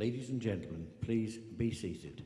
Ladies and gentlemen, please be seated.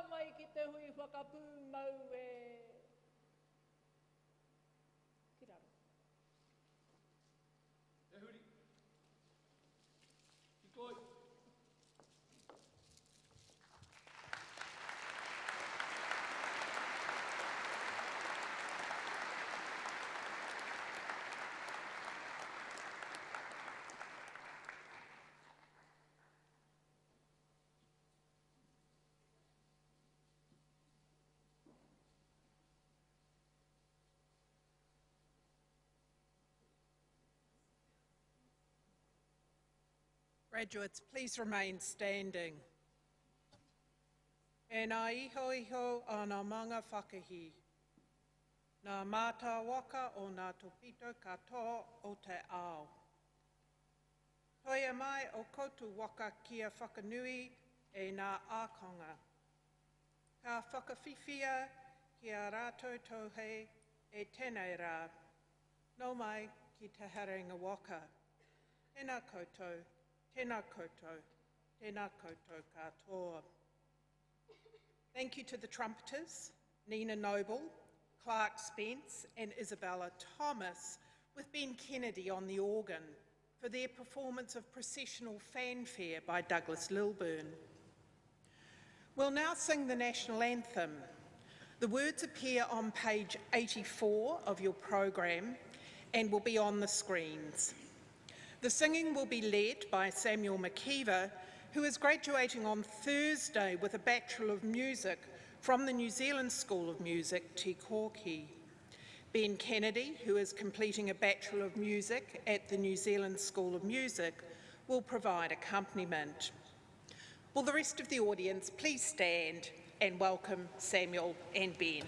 mai ki te hui whakapū mau e. Ki raro. Te huri. Ki koi. Graduates, please remain standing. E nā iho iho o nā manga whakahi. Nā māta waka o nā topito katoa o te ao. Toia mai o koutu waka kia whakanui e nā ākonga. Ka whakawhiwhia kia rātou tauhei e tēnei rā. Nau mai ki te haringa waka. Tēnā koutou. Tēnā koutou, tēnā koutou katoa. Thank you to the trumpeters, Nina Noble, Clark Spence and Isabella Thomas, with Ben Kennedy on the organ, for their performance of Processional Fanfare by Douglas Lilburn. We'll now sing the national anthem. The words appear on page 84 of your program and will be on the screens. The singing will be led by Samuel McKeever, who is graduating on Thursday with a Bachelor of Music from the New Zealand School of Music, Te Kōki. Ben Kennedy, who is completing a Bachelor of Music at the New Zealand School of Music, will provide accompaniment. Will the rest of the audience please stand and welcome Samuel and Ben.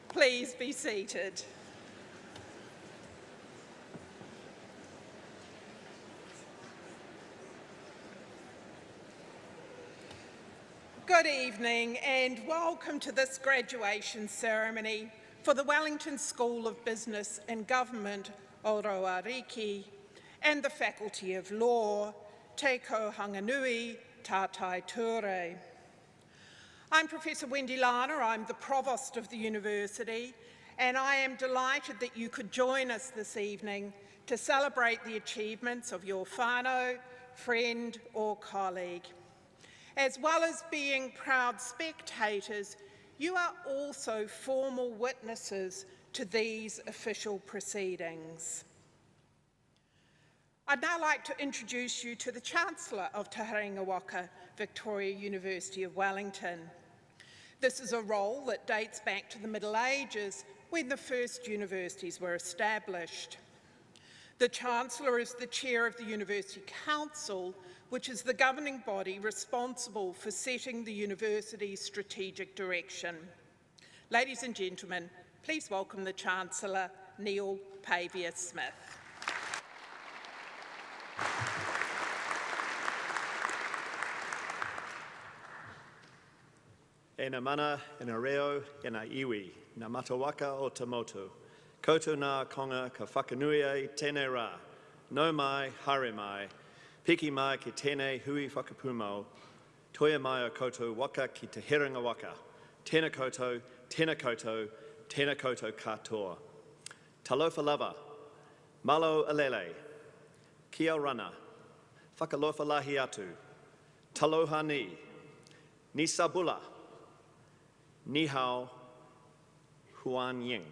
Please be seated. Good evening and welcome to this graduation ceremony for the Wellington School of Business and Government Oroariki and the Faculty of Law, Te Kohanganui, tātai ture. I'm Professor Wendy Lana, I'm the Provost of the University, and I am delighted that you could join us this evening to celebrate the achievements of your whānau, friend or colleague. As well as being proud spectators, you are also formal witnesses to these official proceedings. I'd now like to introduce you to the Chancellor of Te Haringa Waka, Victoria University of Wellington. This is a role that dates back to the Middle Ages, when the first universities were established. The Chancellor is the chair of the University Council, which is the governing body responsible for setting the university's strategic direction. Ladies and gentlemen, please welcome the Chancellor, Neil Pavia-Smith. E na mana, e na reo, e na iwi, na matawaka o te motu. Koutou nā konga ka whakanui ai tēnei rā. No mai, haere mai. Piki mai ki tēnei hui whakapumau. Toia mai o koutou waka ki te herenga waka. Tēnā koutou, tēnā koutou, tēnā koutou katoa. Talofa lava. Malo alele. Kia rana. Whakalofa lahi atu. Taloha ni. Ni sabula. Ni hao. Huan ying.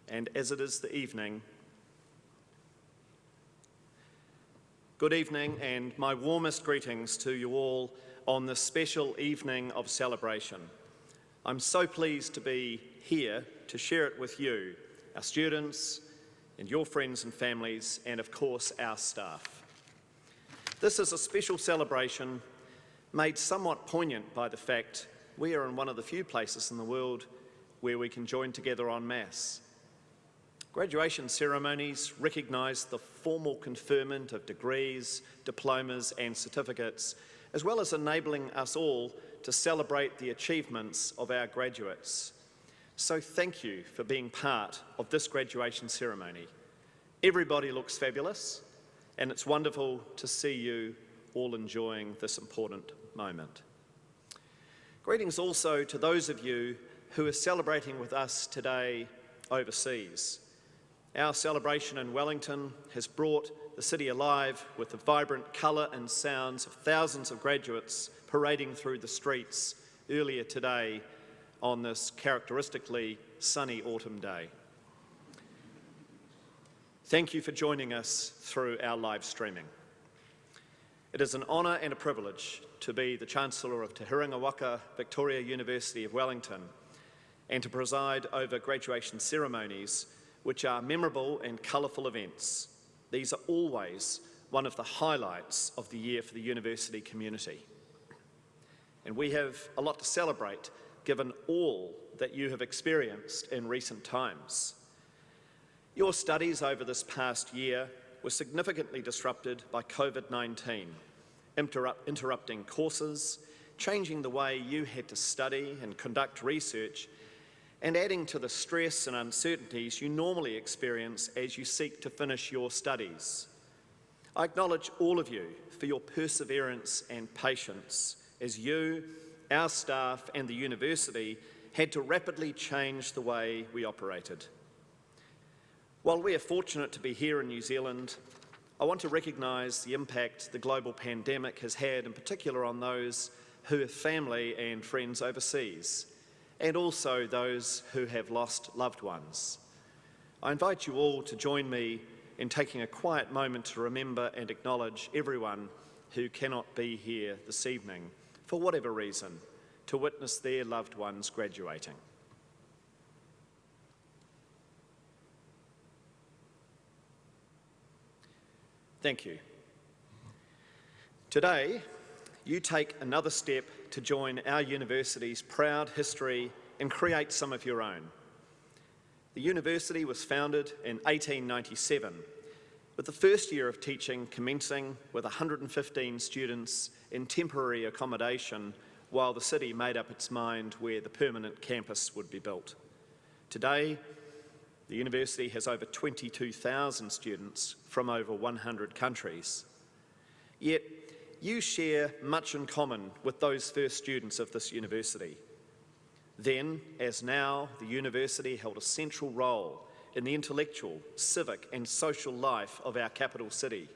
And as it is the evening, good evening and my warmest greetings to you all on this special evening of celebration. I'm so pleased to be here to share it with you, our students and your friends and families, and of course our staff. This is a special celebration made somewhat poignant by the fact we are in one of the few places in the world where we can join together en masse. Graduation ceremonies recognise the formal conferment of degrees, diplomas and certificates, as well as enabling us all to celebrate the achievements of our graduates. So thank you for being part of this graduation ceremony. Everybody looks fabulous, and it's wonderful to see you all enjoying this important moment. Greetings also to those of you who are celebrating with us today overseas. Our celebration in Wellington has brought the city alive with the vibrant colour and sounds of thousands of graduates parading through the streets earlier today on this characteristically sunny autumn day. Thank you for joining us through our live streaming. It is an honour and a privilege to be the Chancellor of Te Haringa Waka, Victoria University of Wellington, and to preside over graduation ceremonies which are memorable and colourful events. These are always one of the highlights of the year for the university community. And we have a lot to celebrate given all that you have experienced in recent times. Your studies over this past year were significantly disrupted by COVID-19, interrupting courses, changing the way you had to study and conduct research, and adding to the stress and uncertainties you normally experience as you seek to finish your studies. I acknowledge all of you for your perseverance and patience as you, our staff and the university had to rapidly change the way we operated. While we are fortunate to be here in New Zealand, I want to recognise the impact the global pandemic has had, in particular on those who have family and friends overseas, and also those who have lost loved ones. I invite you all to join me in taking a quiet moment to remember and acknowledge everyone who cannot be here this evening, for whatever reason, to witness their loved ones graduating. Thank you. Today, you take another step to join our university's proud history and create some of your own. The university was founded in 1897, with the first year of teaching commencing with 115 students in temporary accommodation while the city made up its mind where the permanent campus would be built. Today, the university has over 22,000 students from over 100 countries. Yet, you share much in common with those first students of this university. Then, as now, the university held a central role in the intellectual, civic and social life of our capital city.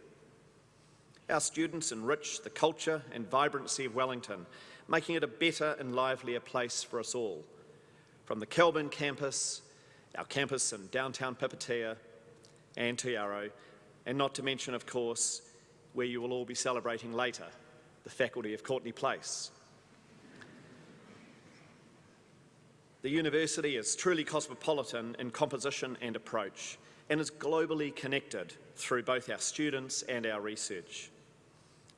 Our students enrich the culture and vibrancy of Wellington, making it a better and livelier place for us all. From the Kelburn campus, our campus in downtown Pipitea and Te Aro, and not to mention, of course, where you will all be celebrating later, the faculty of Courtney Place. The university is truly cosmopolitan in composition and approach, and is globally connected through both our students and our research.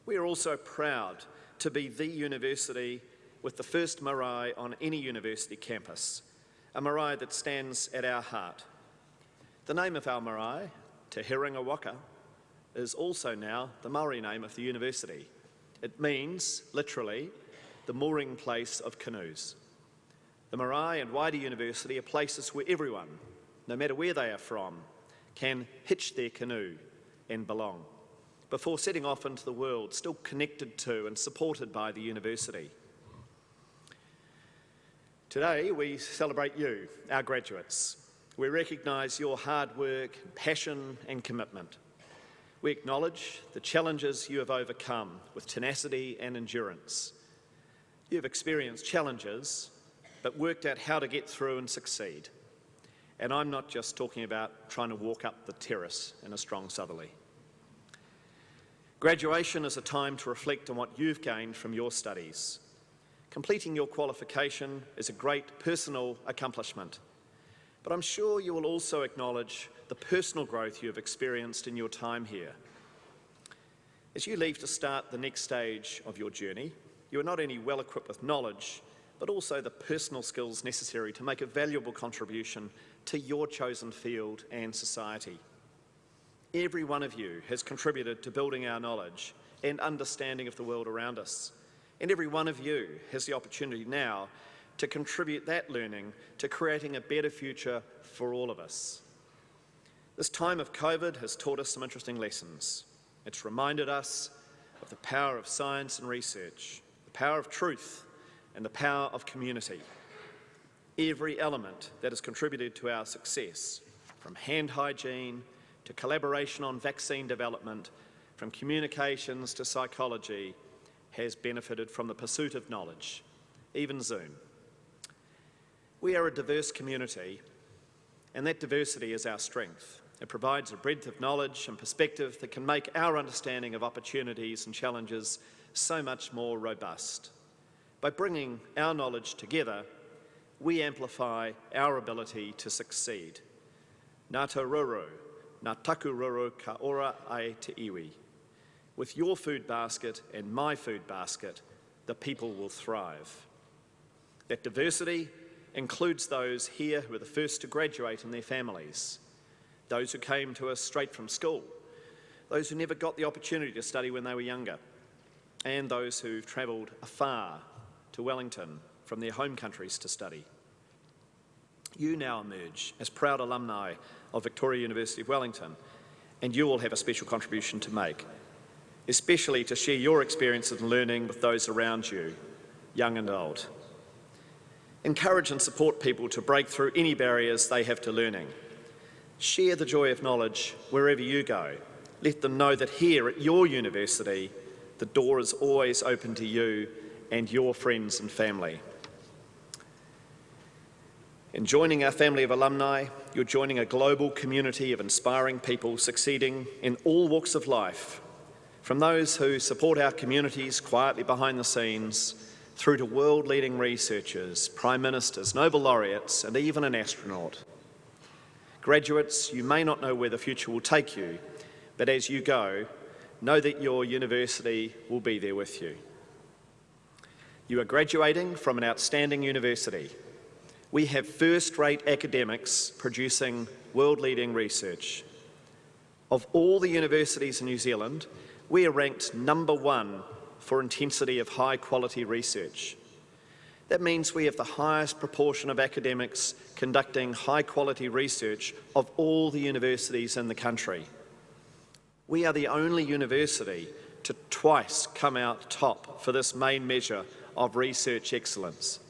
We are also proud to be the university with the first marae on any university campus, a marae that stands at our heart. The name of our marae, Te Herenga Waka, is also now the Māori name of the university. It means, literally, the mooring place of canoes. The marae and wider university are places where everyone, no matter where they are from, can hitch their canoe and belong, before setting off into the world, still connected to and supported by the university. Today we celebrate you, our graduates. We recognise your hard work, passion and commitment. We acknowledge the challenges you have overcome with tenacity and endurance. You have experienced challenges, but worked out how to get through and succeed. And I'm not just talking about trying to walk up the terrace in a strong southerly. Graduation is a time to reflect on what you've gained from your studies. Completing your qualification is a great personal accomplishment, but I'm sure you will also acknowledge the personal growth you have experienced in your time here. As you leave to start the next stage of your journey, you are not only well equipped with knowledge, but also the personal skills necessary to make a valuable contribution to your chosen field and society. Every one of you has contributed to building our knowledge and understanding of the world around us. And every one of you has the opportunity now to contribute that learning to creating a better future for all of us. This time of COVID has taught us some interesting lessons. It's reminded us of the power of science and research, the power of truth, and the power of community. Every element that has contributed to our success, from hand hygiene to collaboration on vaccine development, from communications to psychology, has benefited from the pursuit of knowledge, even Zoom. We are a diverse community, and that diversity is our strength. It provides a breadth of knowledge and perspective that can make our understanding of opportunities and challenges so much more robust. By bringing our knowledge together, we amplify our ability to succeed. Ngā te roro, ngā taku roro ka ora ai te iwi. With your food basket and my food basket, the people will thrive. That diversity includes those here who are the first to graduate in their families, those who came to us straight from school, those who never got the opportunity to study when they were younger, and those who've travelled afar to Wellington from their home countries to study. You now emerge as proud alumni of Victoria University of Wellington, and you will have a special contribution to make, especially to share your experiences and learning with those around you, young and old. Encourage and support people to break through any barriers they have to learning. Share the joy of knowledge wherever you go. Let them know that here at your university, the door is always open to you and your friends and family. In joining our family of alumni, you're joining a global community of inspiring people succeeding in all walks of life, from those who support our communities quietly behind the scenes, through to world-leading researchers, prime ministers, Nobel laureates, and even an astronaut. Graduates, you may not know where the future will take you, but as you go, know that your university will be there with you. You are graduating from an outstanding university. We have first-rate academics producing world-leading research. Of all the universities in New Zealand, we are ranked #1 for intensity of high-quality research. That means we have the highest proportion of academics conducting high-quality research of all the universities in the country. We are the only university to twice come out top for this main measure of research excellence.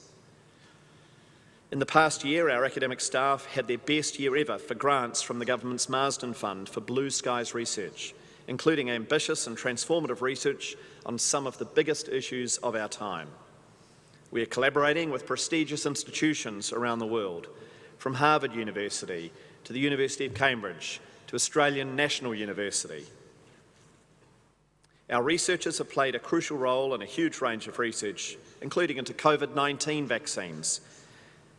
In the past year, our academic staff had their best year ever for grants from the government's Marsden Fund for Blue Skies research, including ambitious and transformative research on some of the biggest issues of our time. We are collaborating with prestigious institutions around the world, from Harvard University to the University of Cambridge to Australian National University. Our researchers have played a crucial role in a huge range of research, including into COVID-19 vaccines,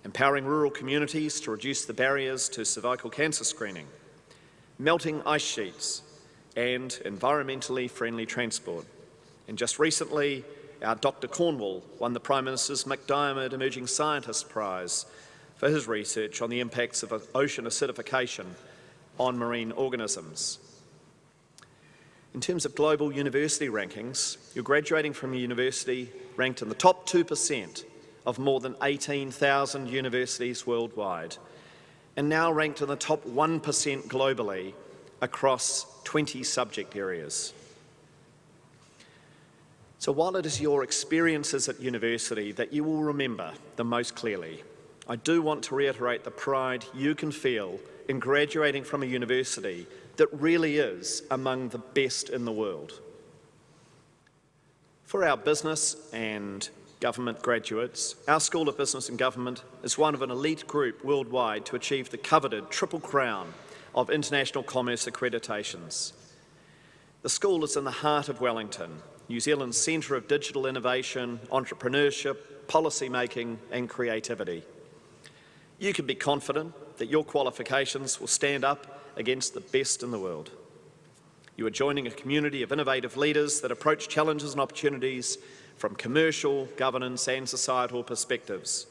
empowering rural communities to reduce the barriers to cervical cancer screening, melting ice sheets, and environmentally friendly transport. And just recently, our Dr. Cornwall won the Prime Minister's McDiarmid Emerging Scientist Prize for his research on the impacts of ocean acidification on marine organisms. In terms of global university rankings, you're graduating from a university ranked in the top 2% of more than 18,000 universities worldwide, and now ranked in the top 1% globally across 20 subject areas. So while it is your experiences at university that you will remember the most clearly, I do want to reiterate the pride you can feel in graduating from a university that really is among the best in the world. For our business and government graduates, our School of Business and Government is one of an elite group worldwide to achieve the coveted Triple Crown of international commerce accreditations. The school is in the heart of Wellington, New Zealand's centre of digital innovation, entrepreneurship, policy making and creativity. You can be confident that your qualifications will stand up against the best in the world. You are joining a community of innovative leaders that approach challenges and opportunities from commercial, governance and societal perspectives.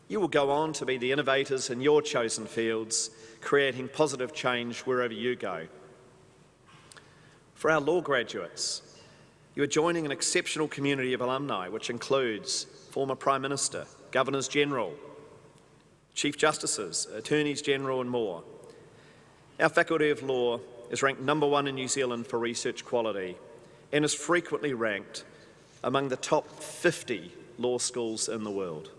You will go on to be the innovators in your chosen fields, creating positive change wherever you go. For our law graduates, you are joining an exceptional community of alumni, which includes former Prime Minister, Governors General, Chief Justices, Attorneys General and more. Our Faculty of Law is ranked #1 in New Zealand for research quality and is frequently ranked among the top 50 law schools in the world.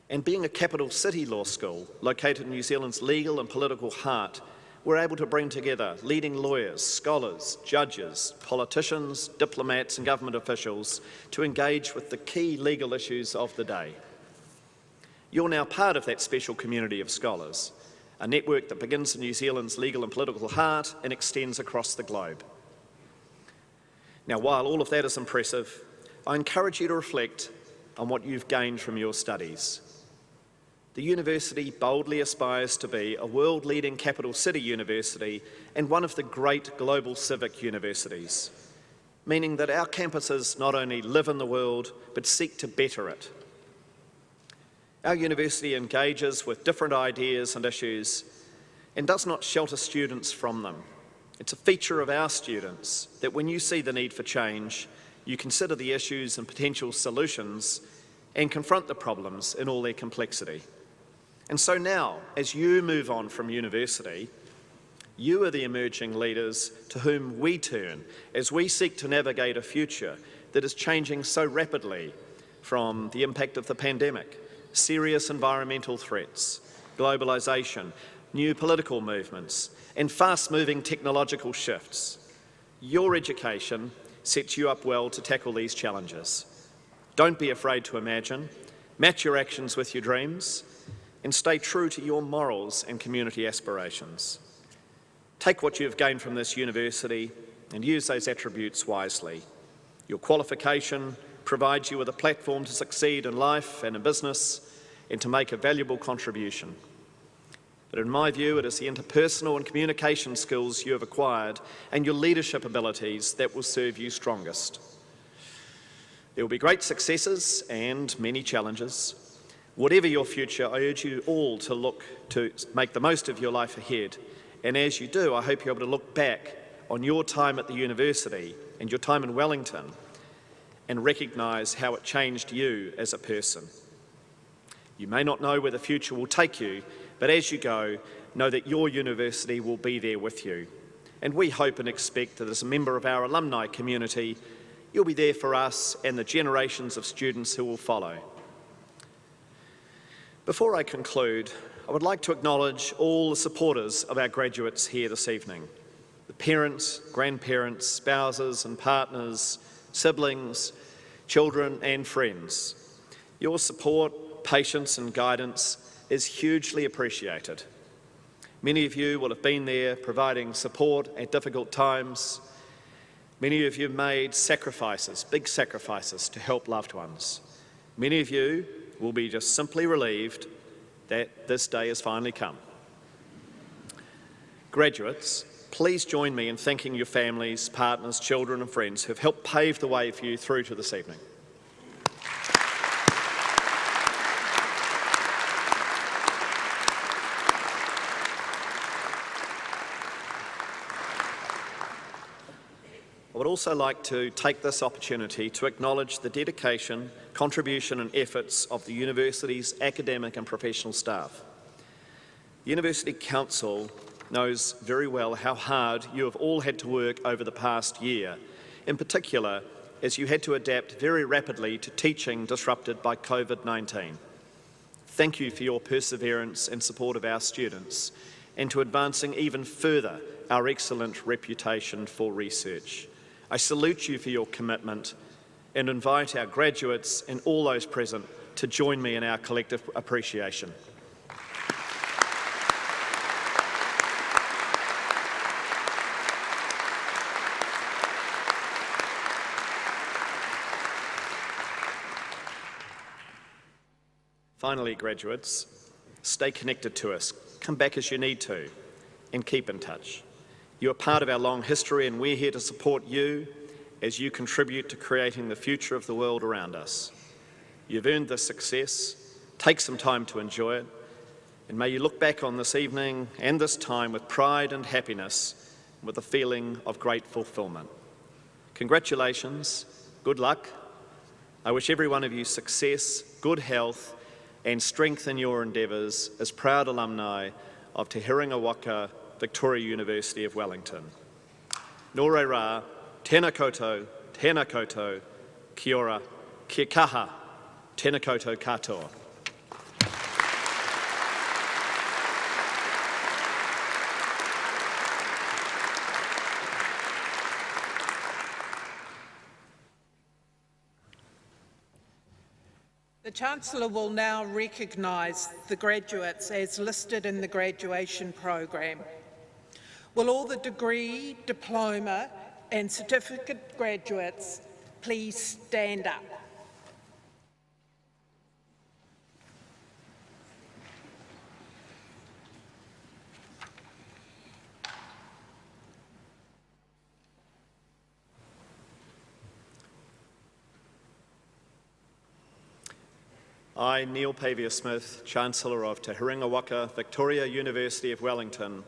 And being a capital city law school located in New Zealand's legal and political heart, we're able to bring together leading lawyers, scholars, judges, politicians, diplomats and government officials to engage with the key legal issues of the day. You're now part of that special community of scholars, a network that begins in New Zealand's legal and political heart and extends across the globe. Now, while all of that is impressive, I encourage you to reflect on what you've gained from your studies. The university boldly aspires to be a world-leading capital city university and one of the great global civic universities, meaning that our campuses not only live in the world, but seek to better it. Our university engages with different ideas and issues and does not shelter students from them. It's a feature of our students that when you see the need for change, you consider the issues and potential solutions and confront the problems in all their complexity. And so now, as you move on from university, you are the emerging leaders to whom we turn as we seek to navigate a future that is changing so rapidly, from the impact of the pandemic, serious environmental threats, globalisation, new political movements, and fast-moving technological shifts. Your education sets you up well to tackle these challenges. Don't be afraid to imagine, match your actions with your dreams, and stay true to your morals and community aspirations. Take what you have gained from this university and use those attributes wisely. Your qualification provides you with a platform to succeed in life and in business and to make a valuable contribution. But in my view, it is the interpersonal and communication skills you have acquired and your leadership abilities that will serve you strongest. There will be great successes and many challenges. Whatever your future, I urge you all to look to make the most of your life ahead. And as you do, I hope you're able to look back on your time at the university and your time in Wellington and recognise how it changed you as a person. You may not know where the future will take you, but as you go, know that your university will be there with you. and we hope and expect that as a member of our alumni community, you'll be there for us and the generations of students who will follow. Before I conclude, I would like to acknowledge all the supporters of our graduates here this evening. The parents, grandparents, spouses and partners, siblings, children and friends. Your support, patience and guidance is hugely appreciated. Many of you will have been there providing support at difficult times. Many of you made sacrifices, big sacrifices, to help loved ones. Many of you will be just simply relieved that this day has finally come. Graduates, please join me in thanking your families, partners, children and friends who have helped pave the way for you through to this evening. I would also like to take this opportunity to acknowledge the dedication, contribution and efforts of the university's academic and professional staff. The University Council knows very well how hard you have all had to work over the past year, in particular as you had to adapt very rapidly to teaching disrupted by COVID-19. Thank you for your perseverance and support of our students and to advancing even further our excellent reputation for research. I salute you for your commitment and invite our graduates and all those present to join me in our collective appreciation. Finally, graduates, stay connected to us, come back as you need to, and keep in touch. You are part of our long history and we're here to support you as you contribute to creating the future of the world around us. You've earned this success, take some time to enjoy it, and may you look back on this evening and this time with pride and happiness, with a feeling of great fulfilment. Congratulations, good luck. I wish every one of you success, good health, and strength in your endeavours as proud alumni of Te Herenga Waka Victoria University of Wellington. Nō reira, tēnā koutou, kia ora, kia kaha, tēnā koutou katoa. The Chancellor will now recognise the graduates as listed in the graduation program. Will all the degree, diploma and certificate graduates please stand up? I, Neil Pavia-Smith, Chancellor of Te Herenga Waka Victoria University of Wellington,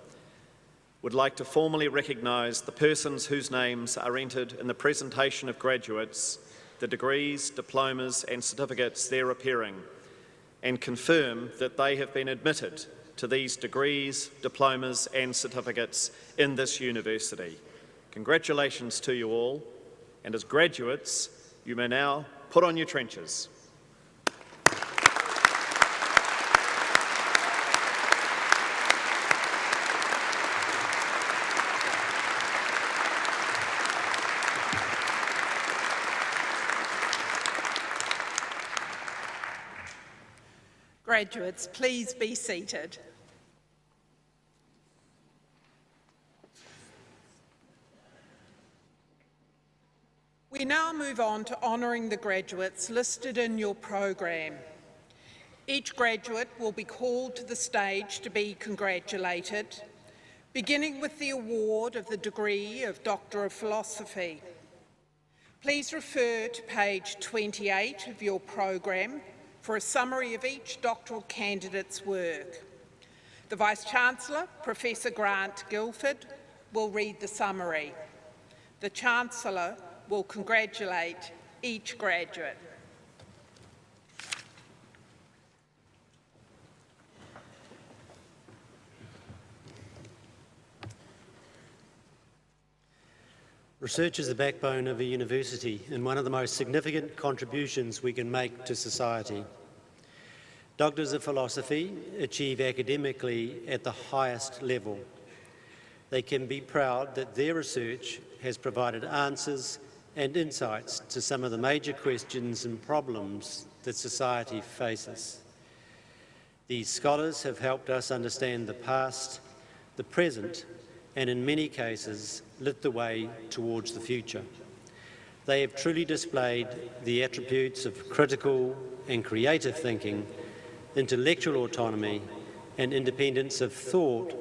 would like to formally recognise the persons whose names are entered in the presentation of graduates, the degrees, diplomas and certificates there appearing, and confirm that they have been admitted to these degrees, diplomas and certificates in this university. Congratulations to you all, and as graduates, you may now put on your trenches. Graduates, please be seated. We now move on to honouring the graduates listed in your program. Each graduate will be called to the stage to be congratulated, beginning with the award of the degree of Doctor of Philosophy. Please refer to page 28 of your program for a summary of each doctoral candidate's work. The Vice-Chancellor, Professor Grant Guilford, will read the summary. The Chancellor will congratulate each graduate. Research is the backbone of a university and one of the most significant contributions we can make to society. Doctors of philosophy achieve academically at the highest level. They can be proud that their research has provided answers and insights to some of the major questions and problems that society faces. These scholars have helped us understand the past, the present, and in many cases lit the way towards the future. They have truly displayed the attributes of critical and creative thinking, intellectual autonomy, and independence of thought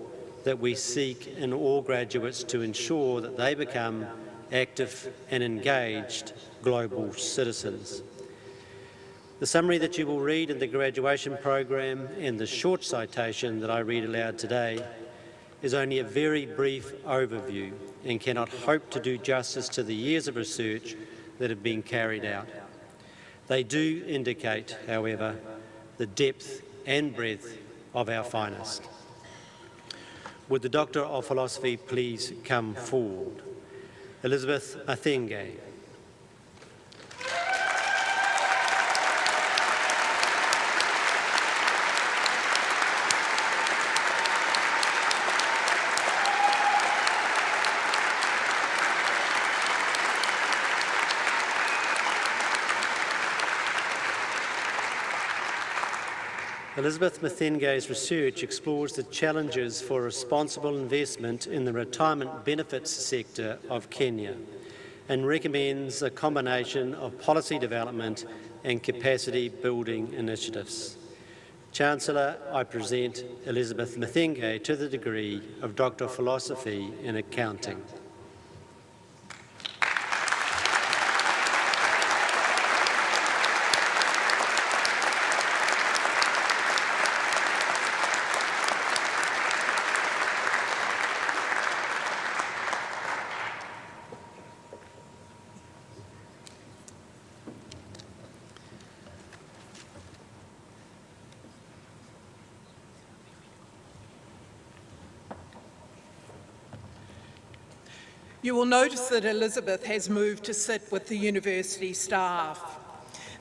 that we seek in all graduates to ensure that they become active and engaged global citizens. The summary that you will read in the graduation program and the short citation that I read aloud today is only a very brief overview and cannot hope to do justice to the years of research that have been carried out. They do indicate, however, the depth and breadth of our finest. Would the Doctor of Philosophy please come forward? Elizabeth Mathenge. Elizabeth Mathenge's research explores the challenges for responsible investment in the retirement benefits sector of Kenya and recommends a combination of policy development and capacity building initiatives. Chancellor, I present Elizabeth Mathenge to the degree of Doctor of Philosophy in Accounting. You will notice that Elizabeth has moved to sit with the university staff.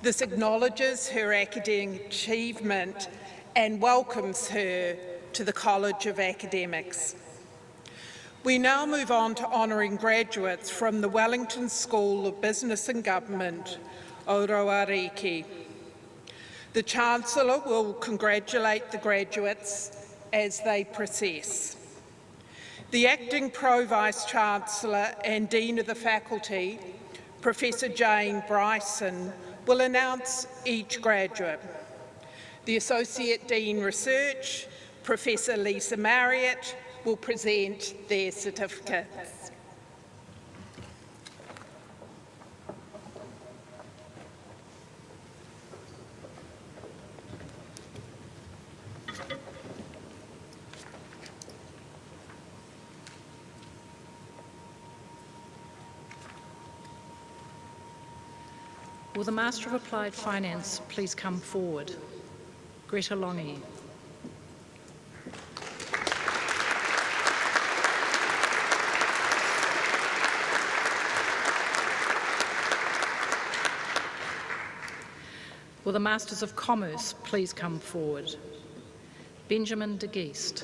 This acknowledges her academic achievement and welcomes her to the College of Academics. We now move on to honouring graduates from the Wellington School of Business and Government, Oroariki. The Chancellor will congratulate the graduates as they process. The Acting Pro-Vice-Chancellor and Dean of the Faculty, Professor Jane Bryson, will announce each graduate. The Associate Dean Research, Professor Lisa Marriott, will present their certificates. Will the Master of Applied Finance please come forward? Greta Longy. Will the Masters of Commerce please come forward? Benjamin de Geest.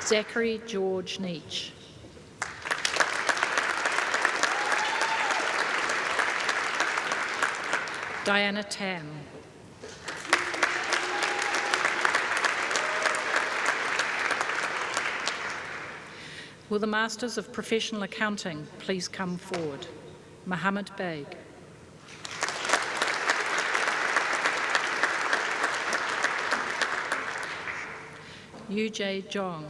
Zachary George Neach. Diana Tam. Will the Masters of Professional Accounting please come forward? Mohammed Baig. Yu-J Jong.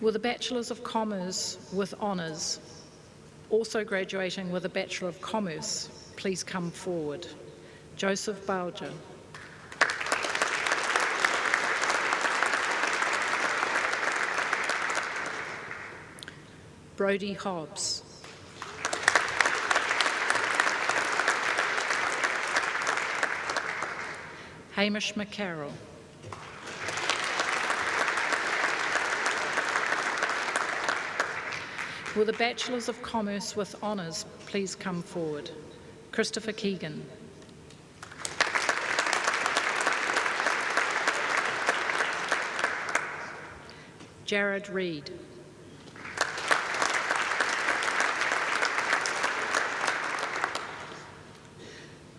Will the Bachelors of Commerce with honours, also graduating with a Bachelor of Commerce, please come forward? Joseph Bauger. Brodie Hobbs. Hamish McCarroll. Will the Bachelors of Commerce with Honours please come forward? Christopher Keegan. Jared Reid.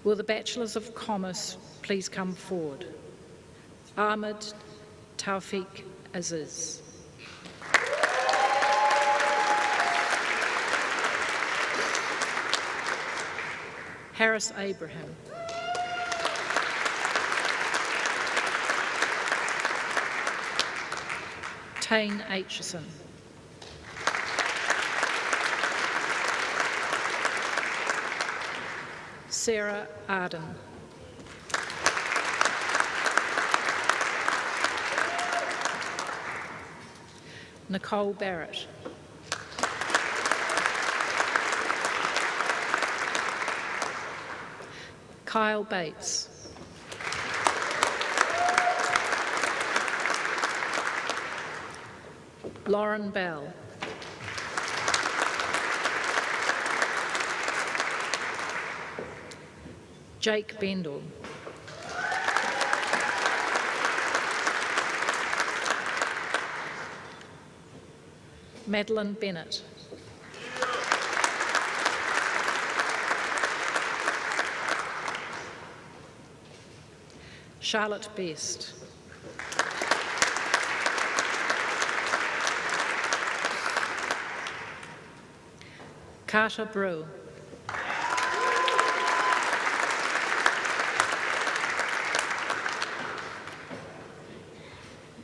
Will the Bachelors of Commerce please come forward? Ahmed Tawfiq Aziz. Harris Abraham. Tane Aitchison. Sarah Arden. Nicole Barrett. Kyle Bates. Lauren Bell. Jake Bendel. Madeline Bennett. Charlotte Best. Carter Brill.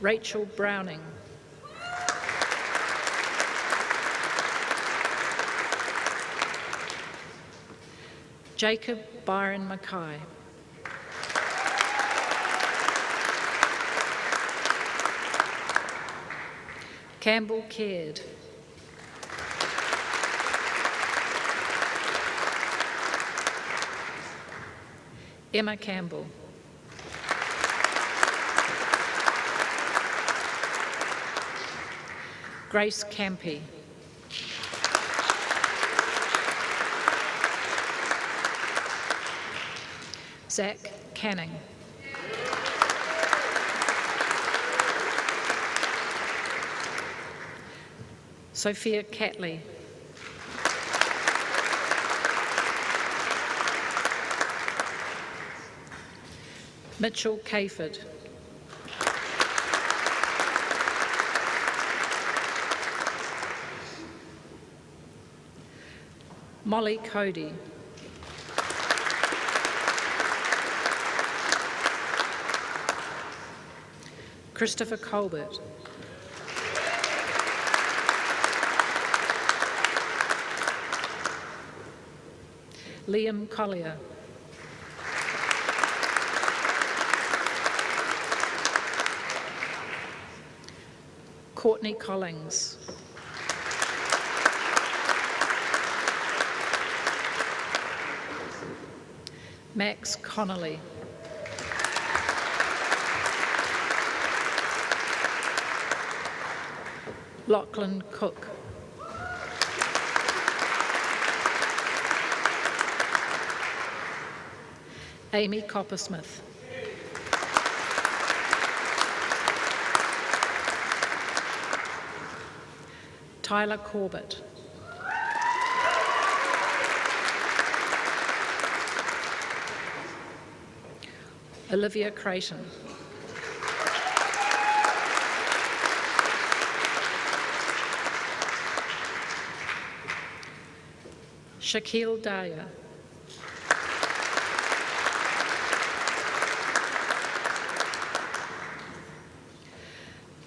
Rachel Browning. Jacob Byron Mackay. Campbell Caird. Emma Campbell. Grace Campy. Zach Canning. Sophia Catley. Mitchell Cayford. Molly Cody. Christopher Colbert. Liam Collier. Courtney Collings. Max Connolly. Lachlan Cook. Amy Coppersmith. Tyler Corbett. Olivia Creighton. Shaquille Daya.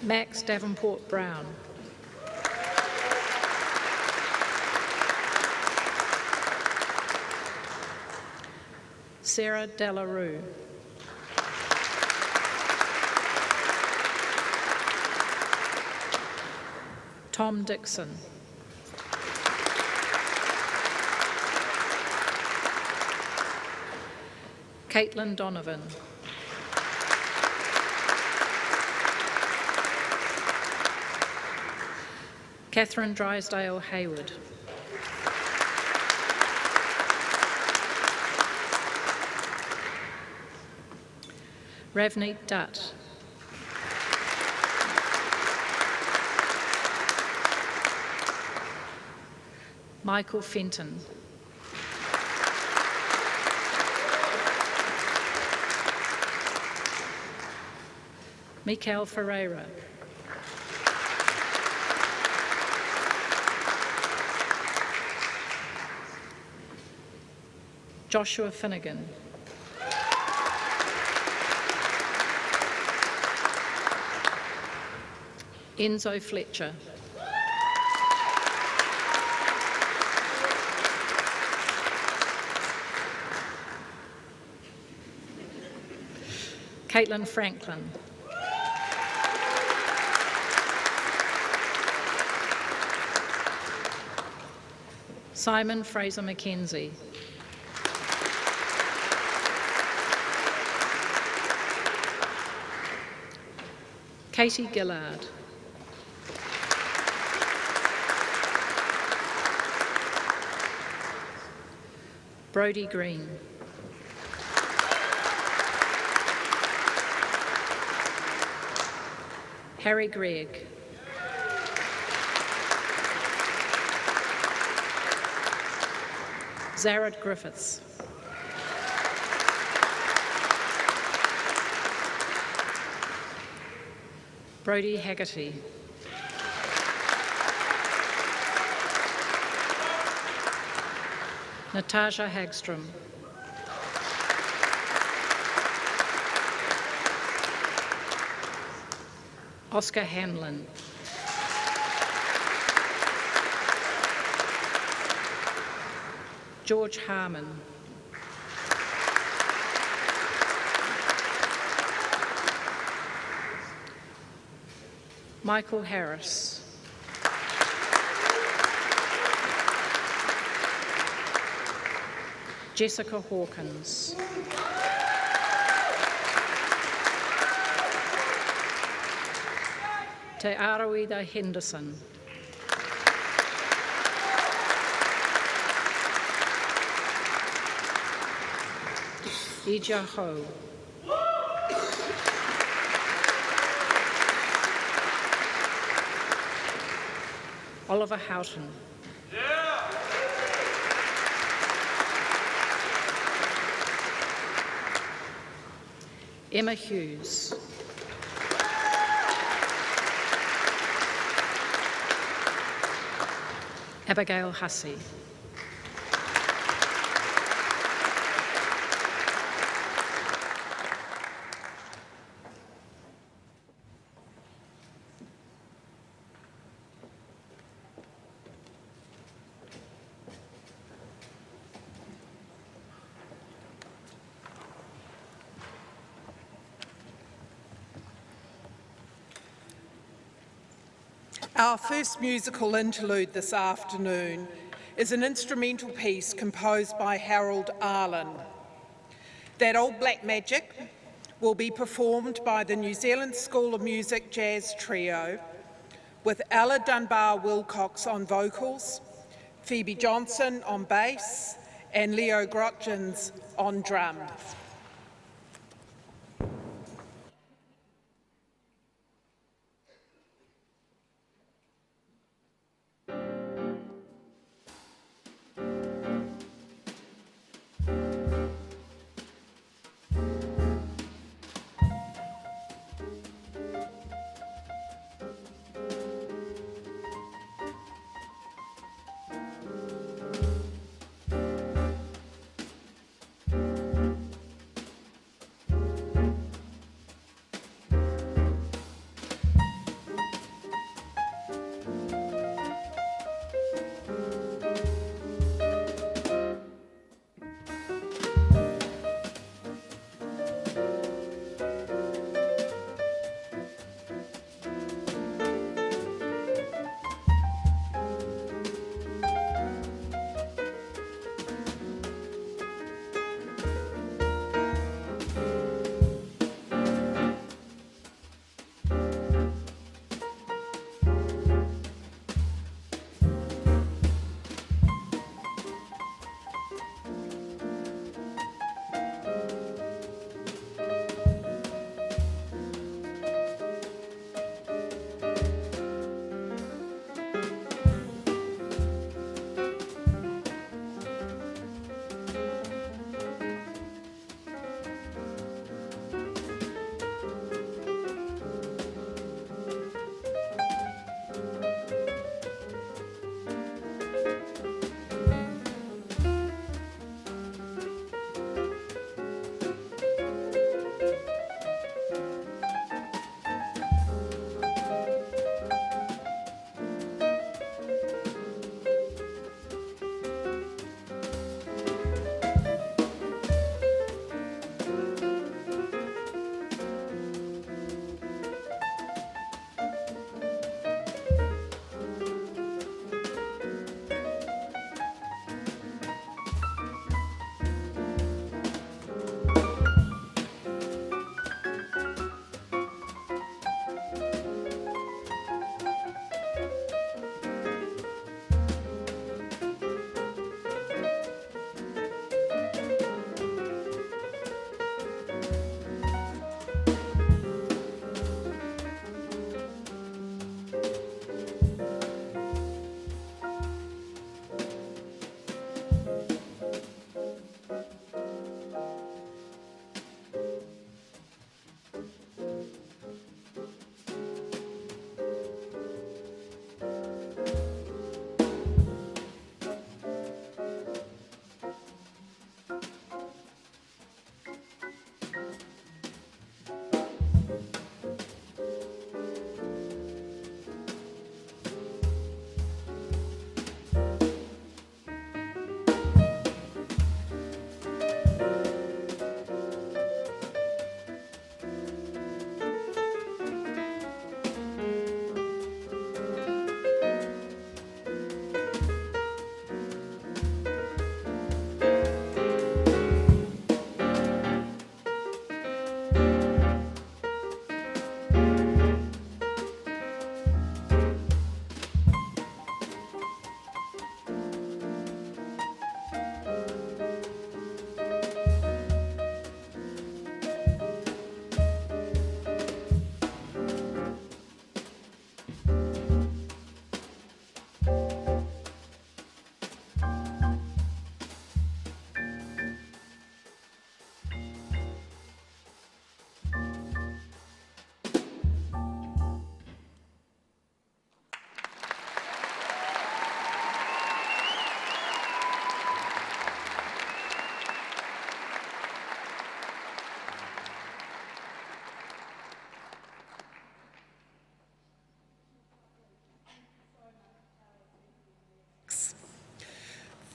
Max Davenport Brown. Sarah Delarue. Tom Dixon. Caitlin Donovan. Catherine Drysdale Hayward. Ravneet Dutt. Michael Fenton. Mikael Ferreira. Joshua Finnegan. Enzo Fletcher. Caitlin Franklin. Simon Fraser Mackenzie. Katie Gillard. Brodie Green. Harry Gregg. Zared Griffiths. Brodie Haggerty. Natasha Hagstrom. Oscar Hanlon. George Harmon. Michael Harris. Jessica Hawkins. Te Arawida Henderson. Ija Ho. Oliver Houghton. Emma Hughes. Abigail Hussey. Our first musical interlude this afternoon is an instrumental piece composed by Harold Arlen. That Old Black Magic will be performed by the New Zealand School of Music Jazz Trio with Ella Dunbar Wilcox on vocals, Phoebe Johnson on bass and Leo Grotjens on drums.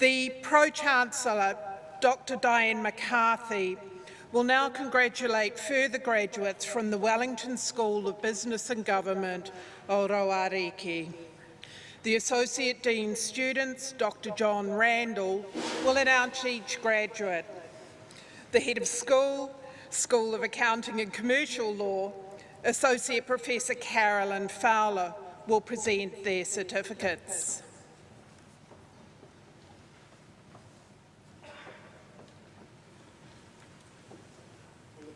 The Pro-Chancellor, Dr. Diane McCarthy, will now congratulate further graduates from the Wellington School of Business and Government, Oroariki. The Associate Dean's students, Dr. John Randall, will announce each graduate. The Head of School, School of Accounting and Commercial Law, Associate Professor Carolyn Fowler, will present their certificates. Will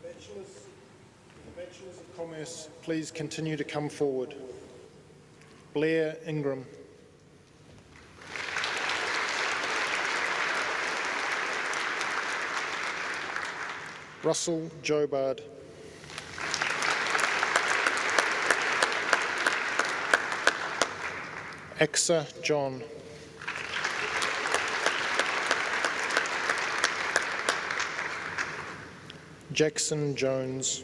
the Bachelors of Commerce please continue to come forward? Blair Ingram. Russell Jobard. Exa John. Jackson Jones.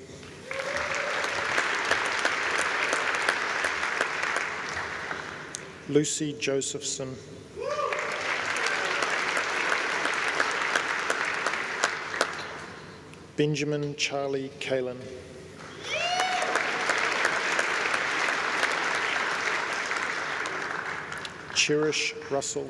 Lucy Josephson. Benjamin Charlie Kalin. Cherish Russell.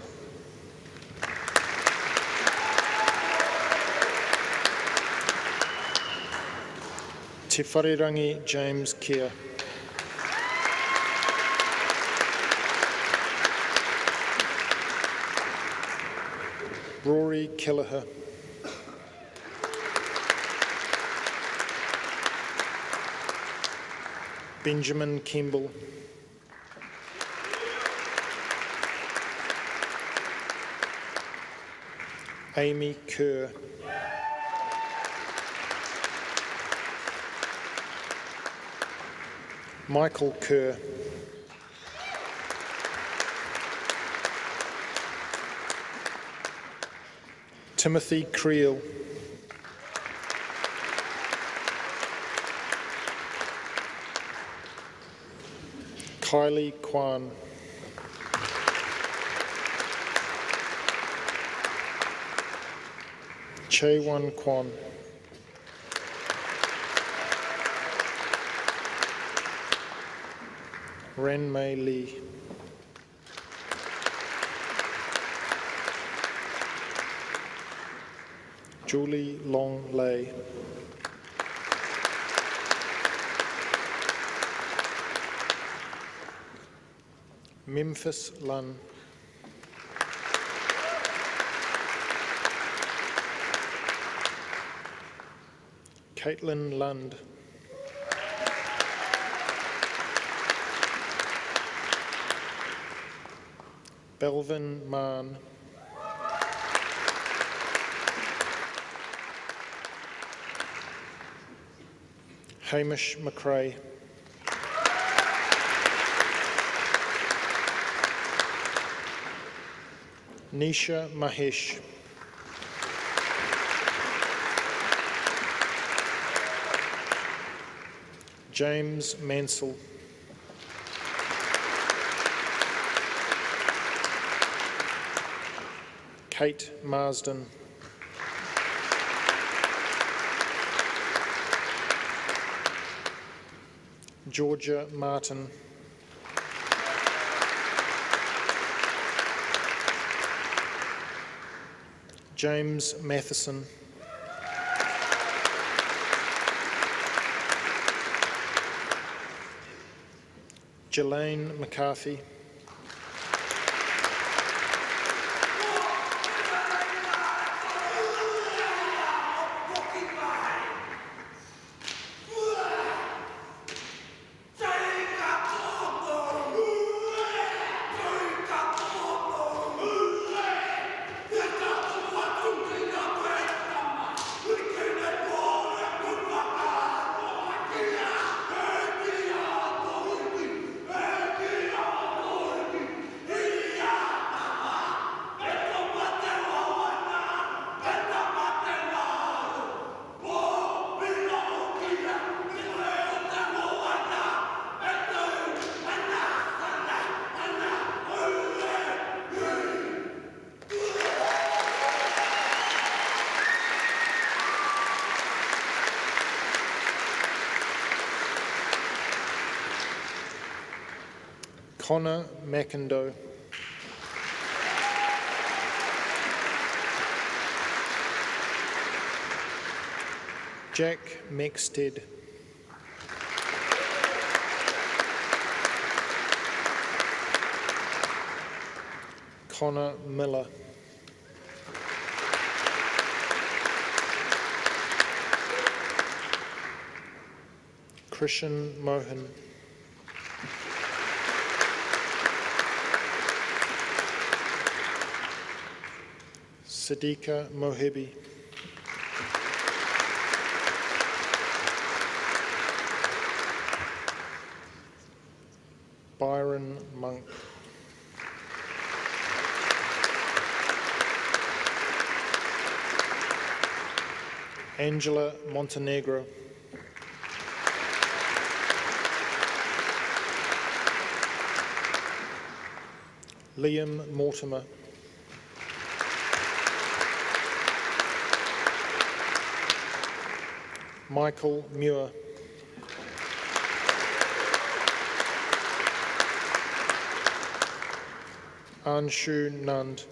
Te Wharerangi James Keir. Rory Kelleher. Benjamin Kimball. Amy Kerr. Michael Kerr. Timothy Creel. Kylie Kwan. Chae-Wan Kwan. Ren Mei Lee. Julie Long Lei. Memphis Lunn. Caitlin Lund. Belvin Mann. Hamish McRae. Nisha Mahesh. James Mansell. Kate Marsden. Georgia Martin. James Matheson. Jelaine McCarthy. Connor McIndoe. Jack Mexted. Connor Miller. Christian Mohan. Siddiqa Mohebi. Byron Monk. Angela Montenegro. Liam Mortimer. Michael Muir. Anshu Nand.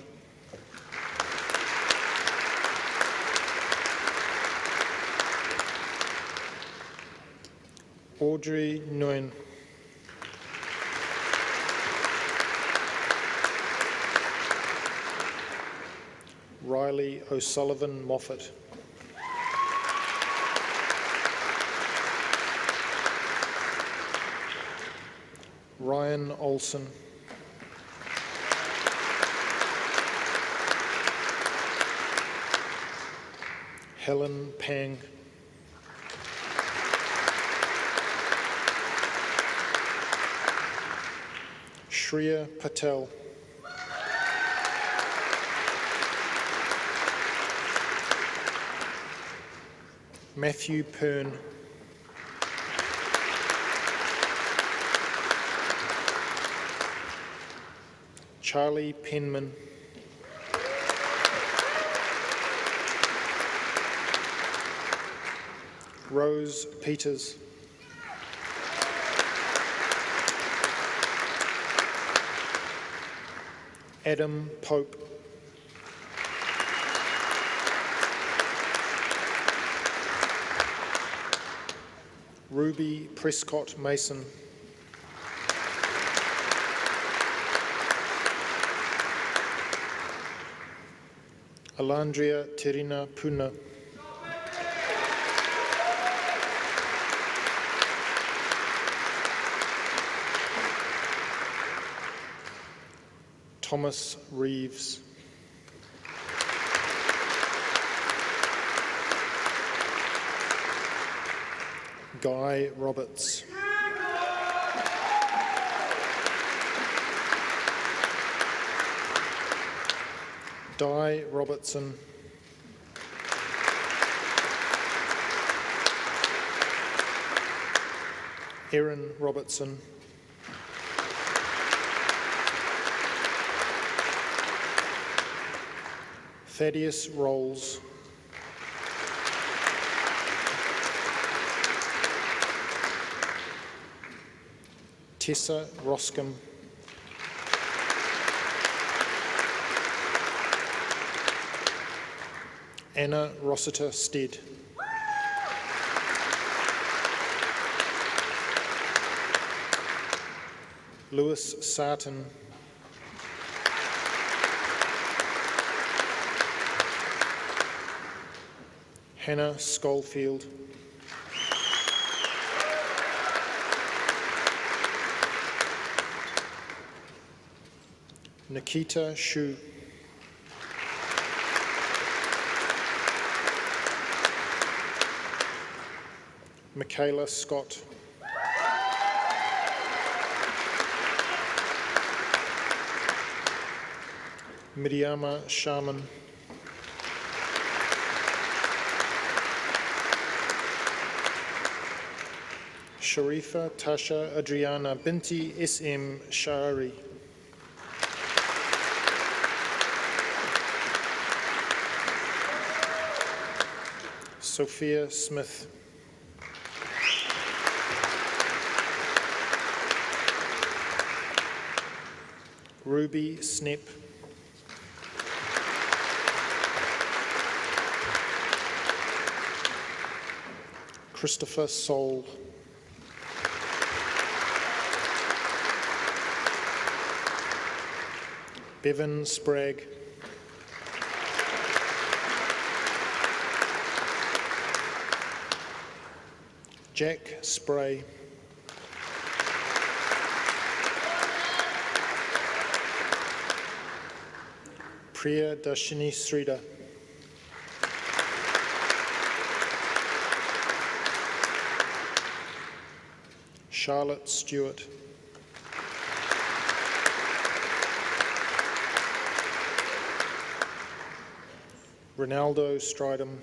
Audrey Nguyen. Riley O'Sullivan Moffat. Ryan Olson. Helen Pang. Shreya Patel. Matthew Pern. Charlie Penman. Rose Peters. Adam Pope. Ruby Prescott Mason. Alandria Terina Puna. Thomas Reeves. Guy Roberts. Di Robertson. Erin Robertson. Thaddeus Rolls. Tessa Roscombe. Anna Rossiter Stead. Lewis Sarton. Hannah Schofield. Nikita Shu. Michaela Scott. Miriama Sharman. Sharifa Tasha Adriana Binti SM Shari. Sophia Smith. Ruby Snep, Christopher Soul, Bevan Spragg, Jack Spray, Priya Darshini Sridhar, Charlotte Stewart, Ronaldo Stridham,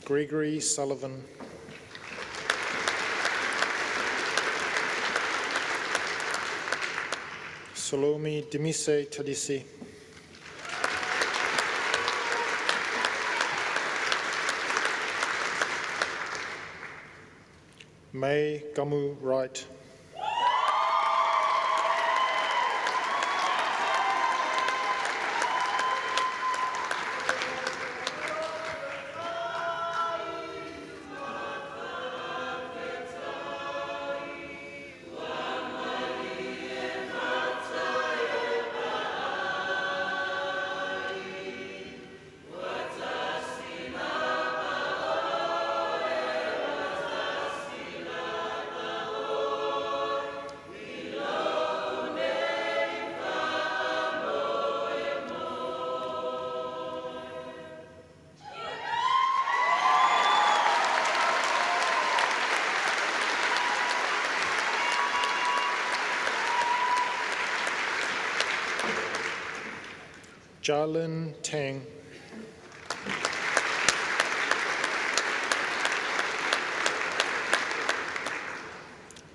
Gregory Sullivan, Salome Demise Tadisi, May Gamu Wright, Jarlin Tang,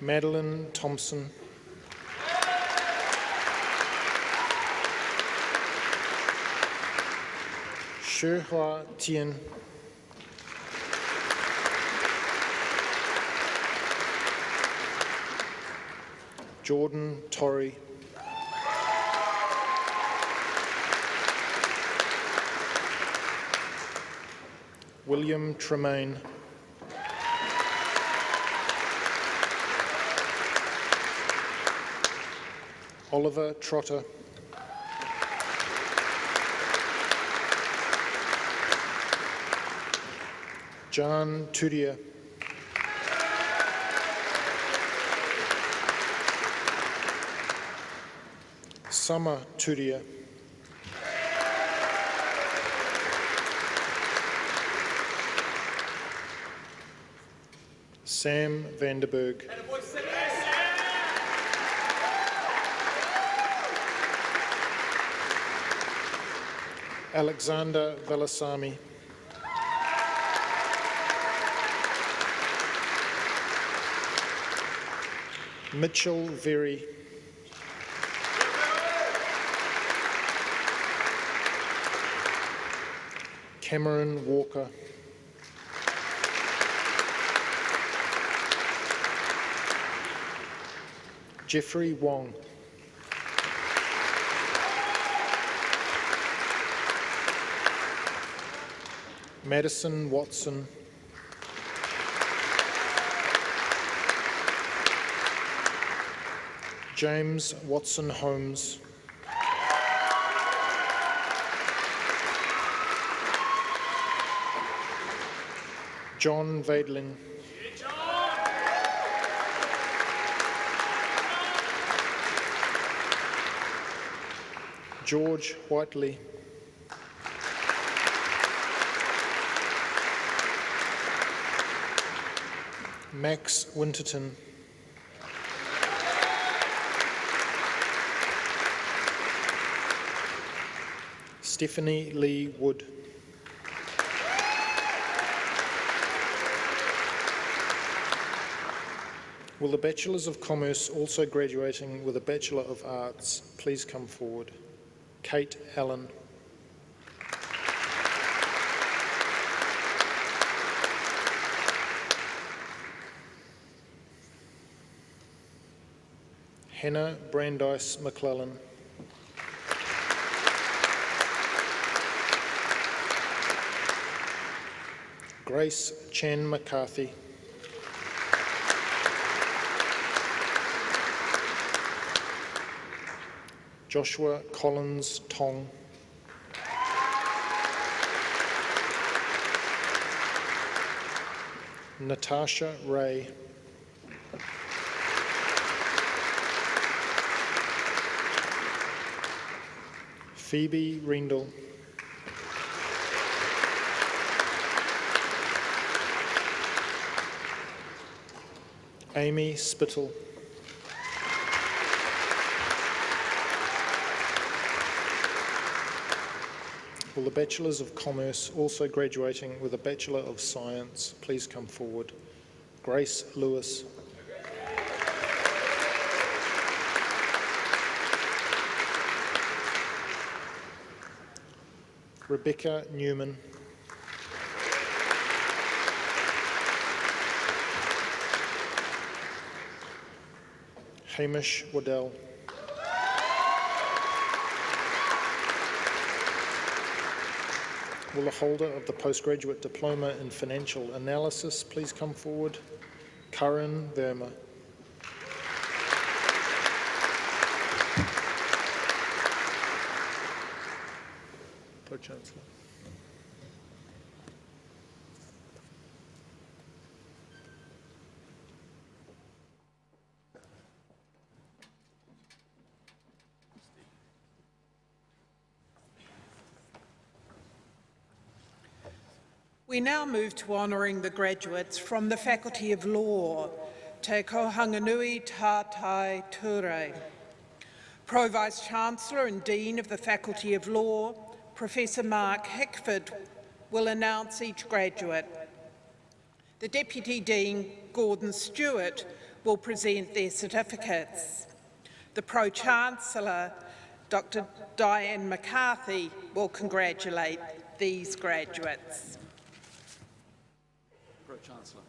Madeline Thompson, Shihua Tien, Jordan Torrey, William Tremaine, Oliver Trotter, John Tudia, Summer Tudia, Sam Vanderberg, Alexander Velasamy, Mitchell Very, Cameron Walker, Jeffrey Wong, Madison Watson, James Watson Holmes, John Vaidlin, George Whiteley, Max Winterton, Stephanie Lee Wood, will the Bachelors of Commerce also graduating with a Bachelor of Arts please come forward? Kate Allen, Hannah Brandeis McClellan. Grace Chan McCarthy. Joshua Collins Tong. Natasha Ray. Phoebe Rendell. Amy Spittle. Will the Bachelors of Commerce, also graduating with a Bachelor of Science, please come forward? Grace Lewis. Rebecca Newman. Hamish Waddell. Will the holder of the Postgraduate Diploma in Financial Analysis please come forward? Karan Verma. Pro-Chancellor. We now move to honouring the graduates from the Faculty of Law, Te Kohanganui Tātai Ture. Pro Vice-Chancellor and Dean of the Faculty of Law, Professor Mark Hickford, will announce each graduate. The Deputy Dean, Gordon Stewart, will present their certificates. The Pro-Chancellor, Dr. Diane McCarthy, will congratulate these graduates. Pro-Chancellor.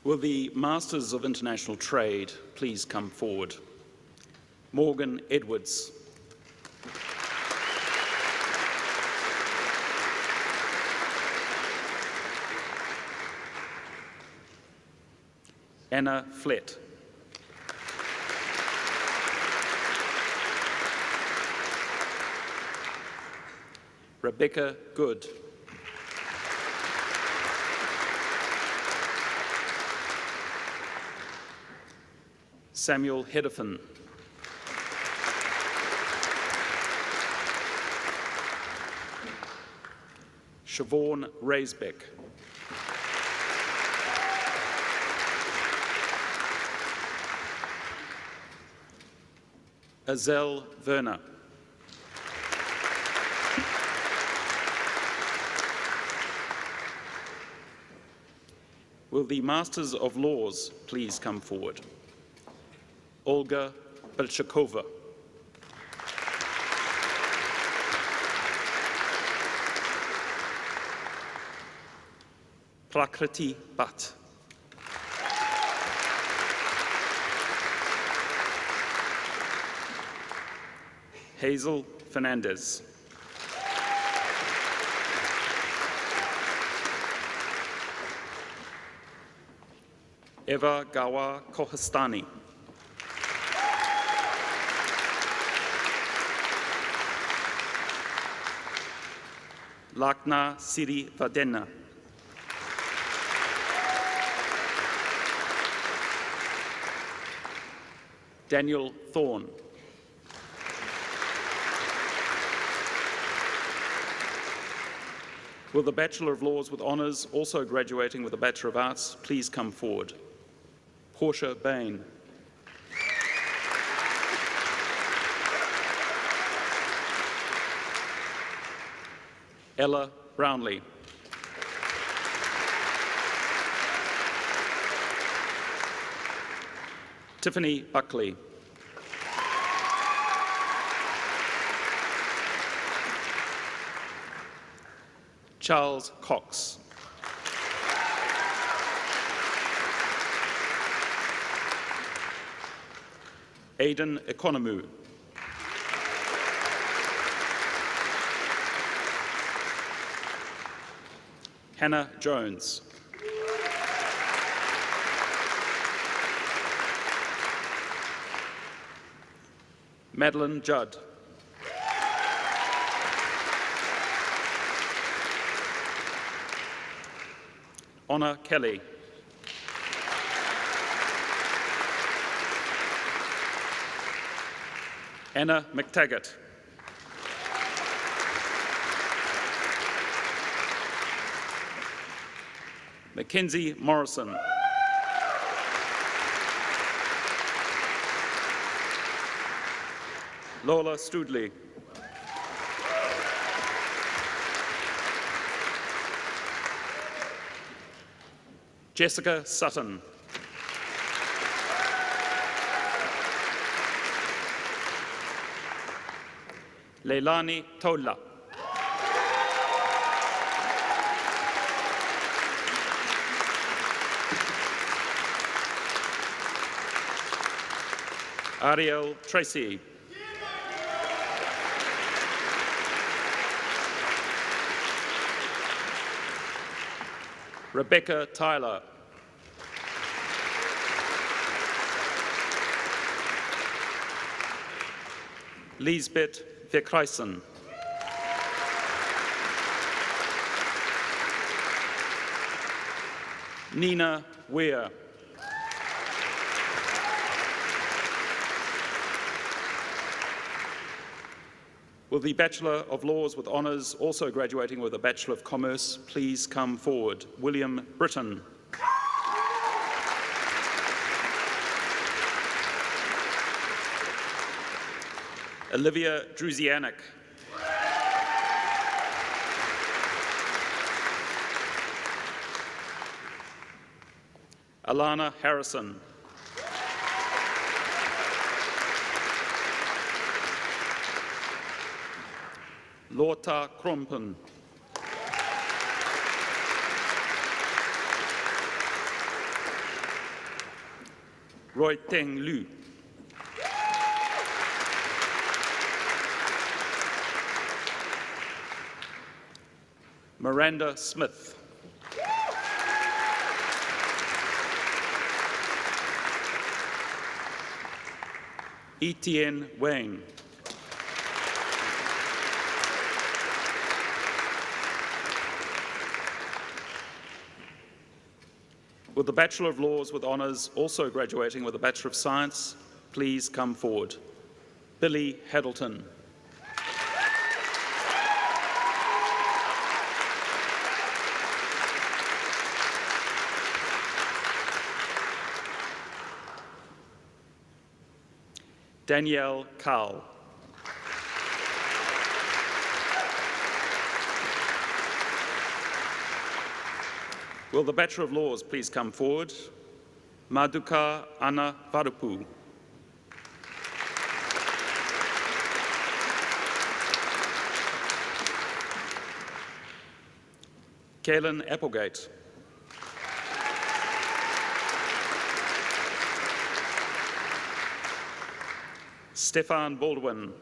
Will the Masters of International Trade please come forward? Morgan Edwards. Anna Flett. Rebecca Good. Samuel Hedefin. Siobhan Raisbeck. Azel Werner. Will the Masters of Laws please come forward? Olga Belchakova. Prakriti Bhatt. Hazel Fernandez. Eva Gawa Kohastani. Lakna Siri Vadena. Daniel Thorne. Will the Bachelor of Laws with honours, also graduating with a Bachelor of Arts, please come forward? Portia Bain. Ella Brownlee. Tiffany Buckley. Charles Cox. Aidan Economou. Hannah Jones. Madeline Judd. Honor Kelly. Anna McTaggart. Mackenzie Morrison. Lola Studley. Jessica Sutton. Leilani Tola. Ariel Tracy. Rebecca Tyler. Lisbeth Verkreisen. Nina Weir. Will the Bachelor of Laws with Honours, also graduating with a Bachelor of Commerce, please come forward? William Britton. Olivia Druzianic. Alana Harrison. Lorta Krompen. Roy Teng Lu. Miranda Smith. Etienne Wang. Will the Bachelor of Laws with Honours, also graduating with a Bachelor of Science, please come forward? Billy Haddleton. Danielle Carl. Will the Bachelor of Laws please come forward? Maduka Anna Varupu. Kaylin Applegate. Stefan Baldwin.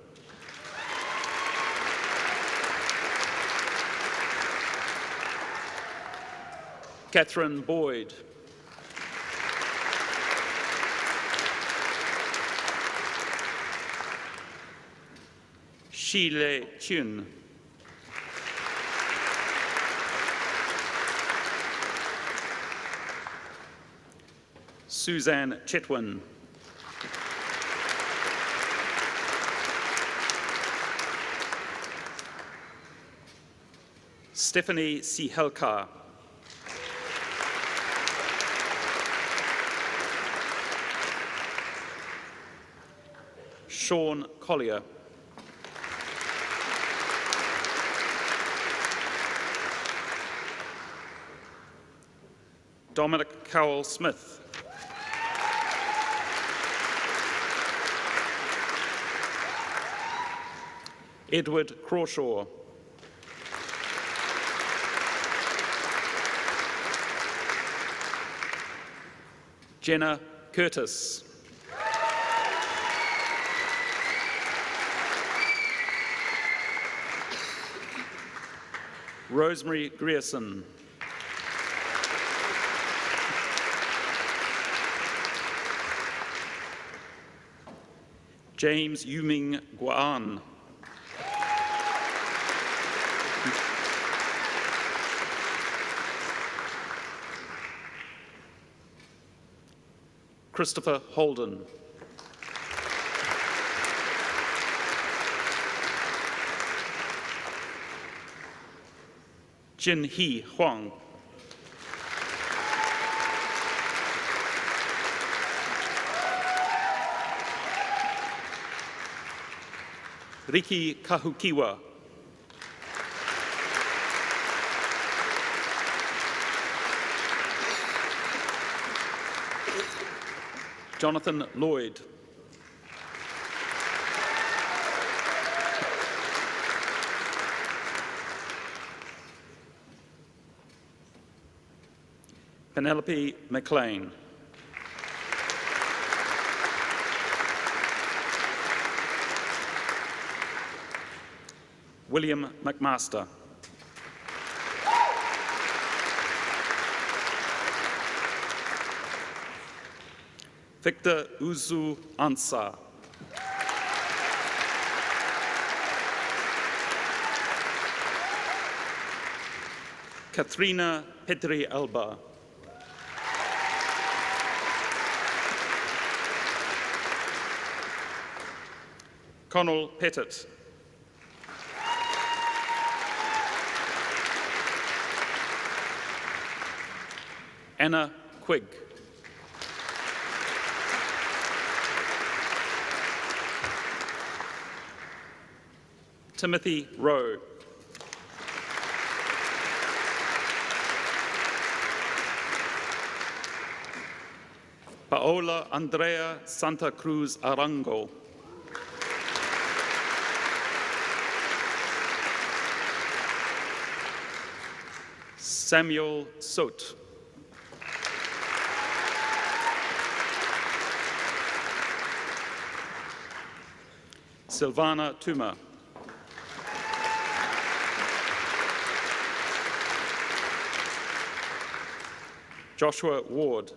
Catherine Boyd. Shile Chun. Suzanne Chetwin. Stephanie Sihelka. Sean Collier. Dominic Cowell Smith. Edward Crawshaw. Jenna Curtis. Rosemary Grierson. James Yuming Guan. Christopher Holden. Jin Hee Huang. Riki Kahukiwa. Jonathan Lloyd. Penelope McLean. William McMaster. Victor Uzu Ansah. Katharina Petri Alba. Connell Pettit. Anna Quigg. Timothy Rowe. Paola Andrea Santa Cruz Arango. Samuel Soot. Silvana Tuma. Joshua Ward.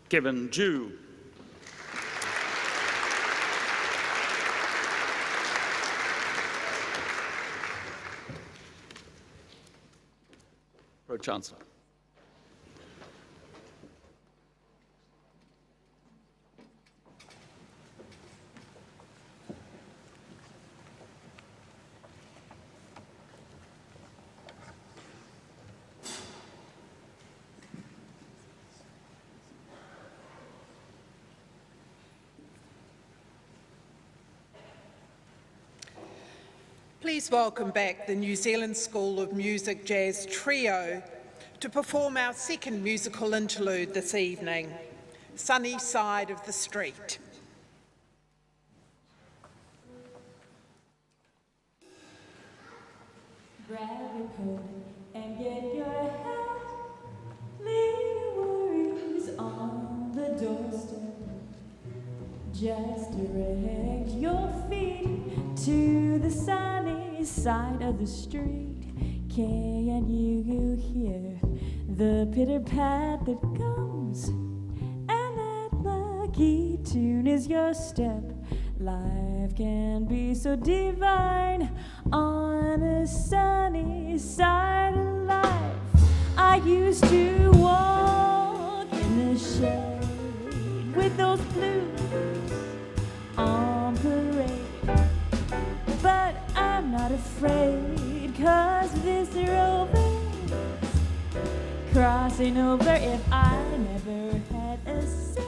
Kevin Jew. Pro-Chancellor. Please welcome back the New Zealand School of Music Jazz Trio to perform our second musical interlude this evening, Sunny Side of the Street. Grab your coat and get your hat, leave your worries on the doorstep. Just direct your feet to the sunny side of the street. Can you hear the pitter-pat that comes? And that lucky tune is your step. Life can be so divine on the sunny side of life. I used to walk in the shade with those blues on parade, but I'm not afraid, 'cause this rover's crossing over. If I never had a cent,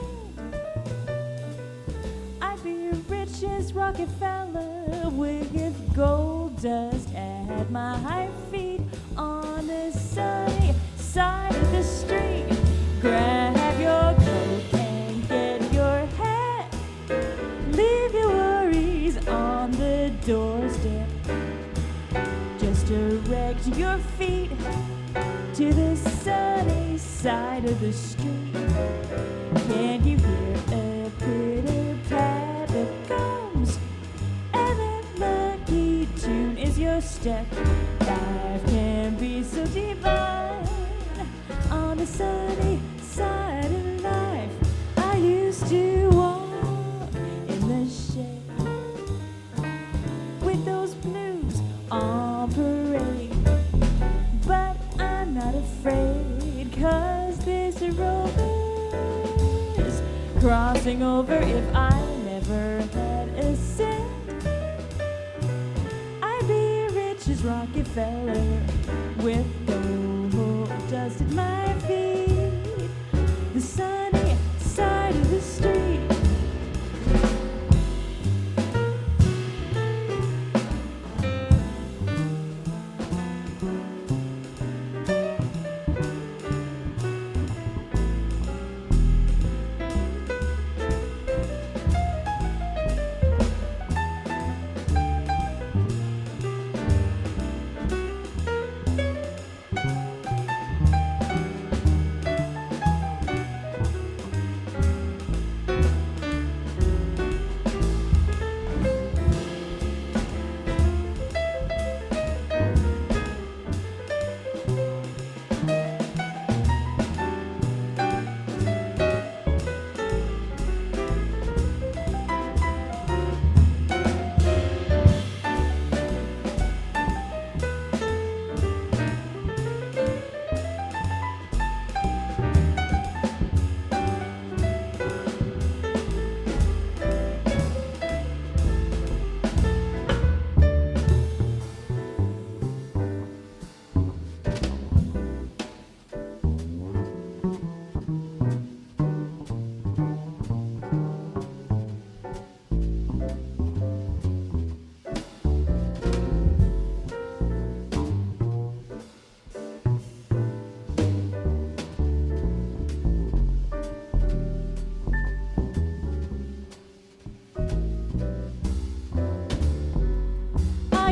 I'd be rich as Rockefeller with gold dust at my feet on the sunny side of the street. Grab your coat and get your hat, leave your worries on the doorstep. Just direct your feet to the sunny side of the street. Can you hear a pitter-pat step. Life can be so divine. On the sunny side of life, I used to walk in the shade with those blues on parade. But I'm not afraid, 'cause there's rovers crossing over. If I never had a cent, I'd be rich as Rockefeller with gold dust at my feet. The sunny side of the street.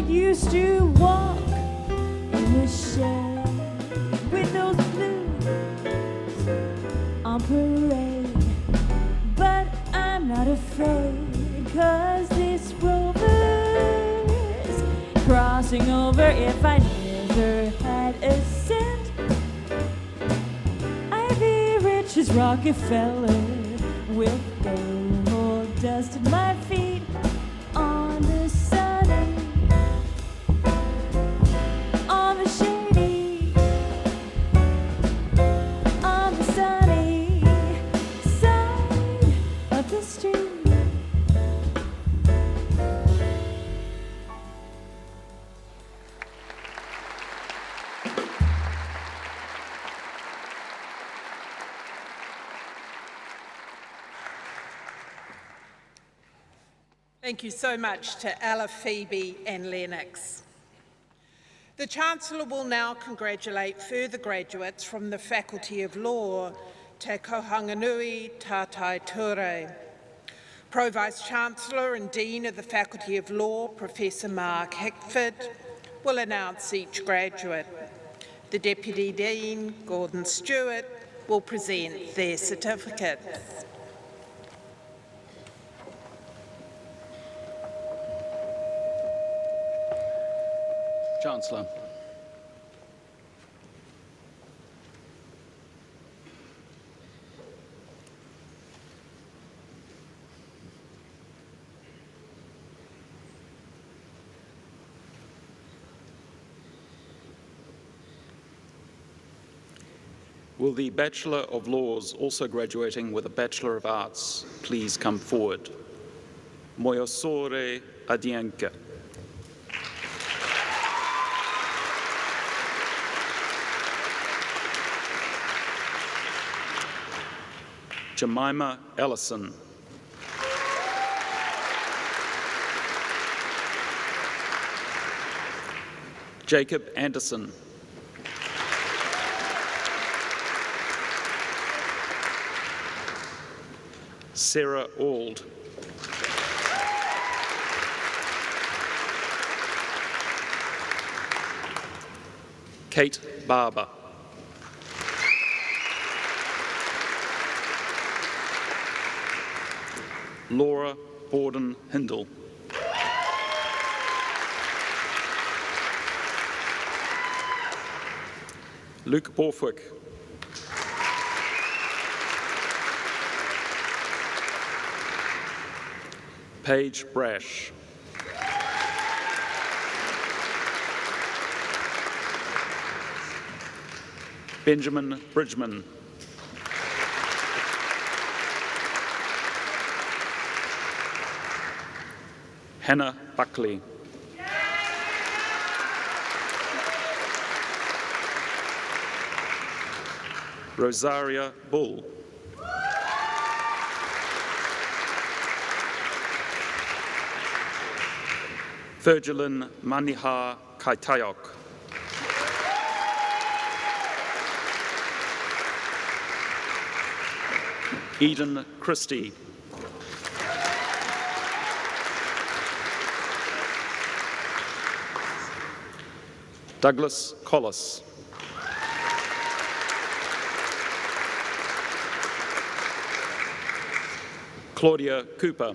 Used to walk in the shade with those blues on parade. But I'm not afraid, 'cause this rover's crossing over. If I never had a cent, I'd be rich as Rockefeller with gold dust at my feet. On the sunny, on the shady, on the sunny side of the street. Thank you so much to Ella, Phoebe and Lennox. The Chancellor will now congratulate further graduates from the Faculty of Law, Te Kohanganui Tātai Ture. Pro-Vice-Chancellor and Dean of the Faculty of Law, Professor Mark Hickford, will announce each graduate. The Deputy Dean, Gordon Stewart, will present their certificates. Chancellor. Will the Bachelor of Laws, also graduating with a Bachelor of Arts, please come forward? Moyosore Adianka. Jemima Ellison. Jacob Anderson. Sarah Auld. Kate Barber. Laura Borden Hindle. Luke Borthwick. Paige Brash. Benjamin Bridgman. Hannah Buckley. Rosaria Bull. Virgilin Maniha Kaitayok. Eden Christie. Douglas Collis. Claudia Cooper.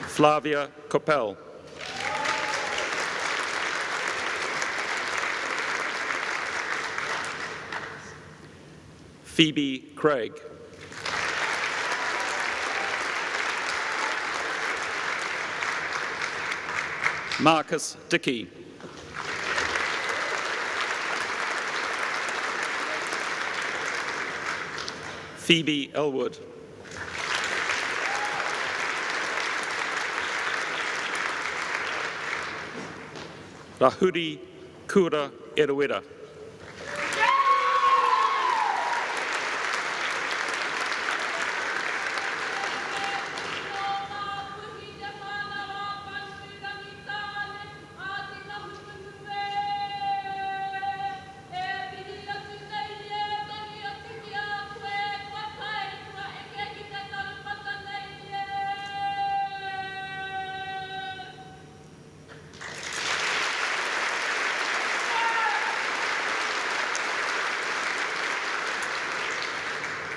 Flavia Coppell. Phoebe Craig. Marcus Dickey. Phoebe Elwood. Rahuri Kura Eruera.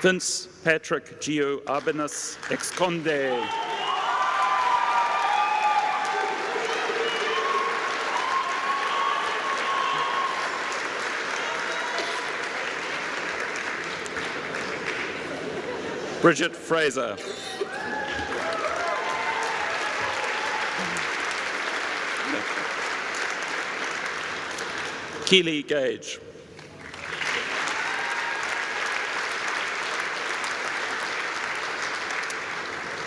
Vince Patrick Gio Arbenus ex Conde. Bridget Fraser. Keely Gage.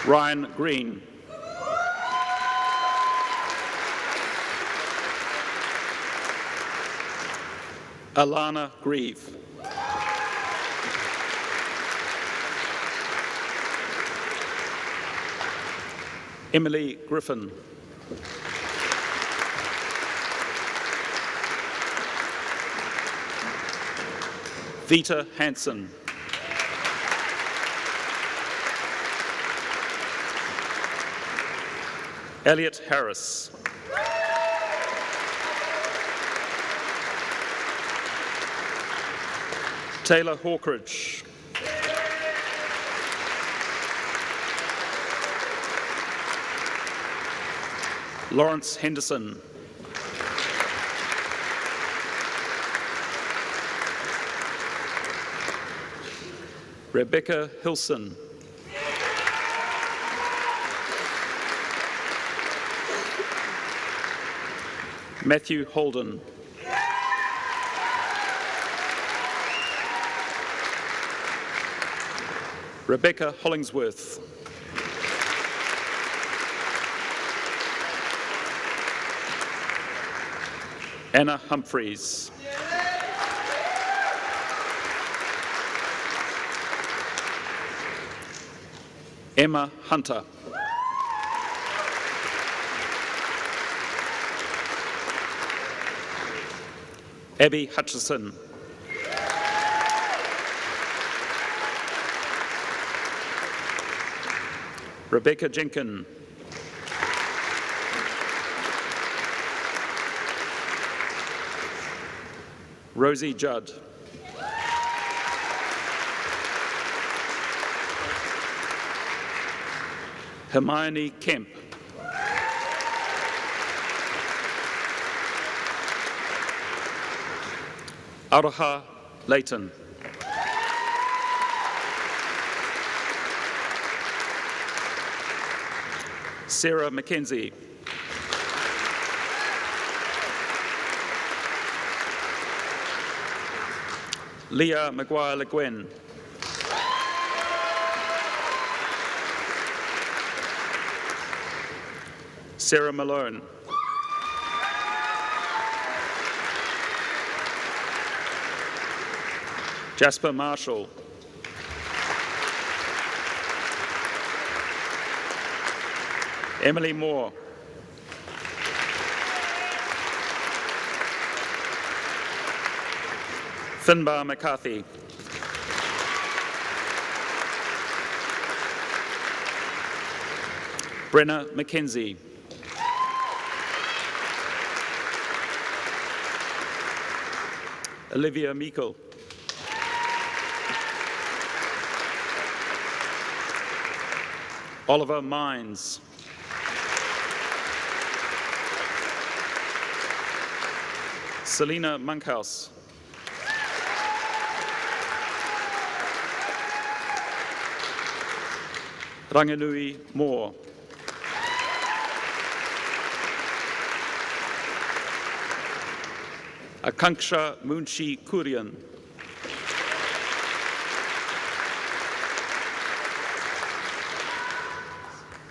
Ryan Green. Alana Grieve. Emily Griffin. Vita Hansen. Elliot Harris. Taylor Hawkridge. Lawrence Henderson. Rebecca Hilson. Matthew Holden. Rebecca Hollingsworth. Anna Humphreys. Emma Hunter. Abby Hutchison. Rebecca Jenkin. Rosie Judd. Hermione Kemp. Aroha Leighton. Sarah Mackenzie. Leah Maguire-Le Guin. Sarah Malone. Jasper Marshall. Emily Moore. Finbar McCarthy. Brenna McKenzie. Olivia Meikle. Oliver Mines. Selina Monkhouse. Ranganui Moore. Akanksha Munshi Kurian.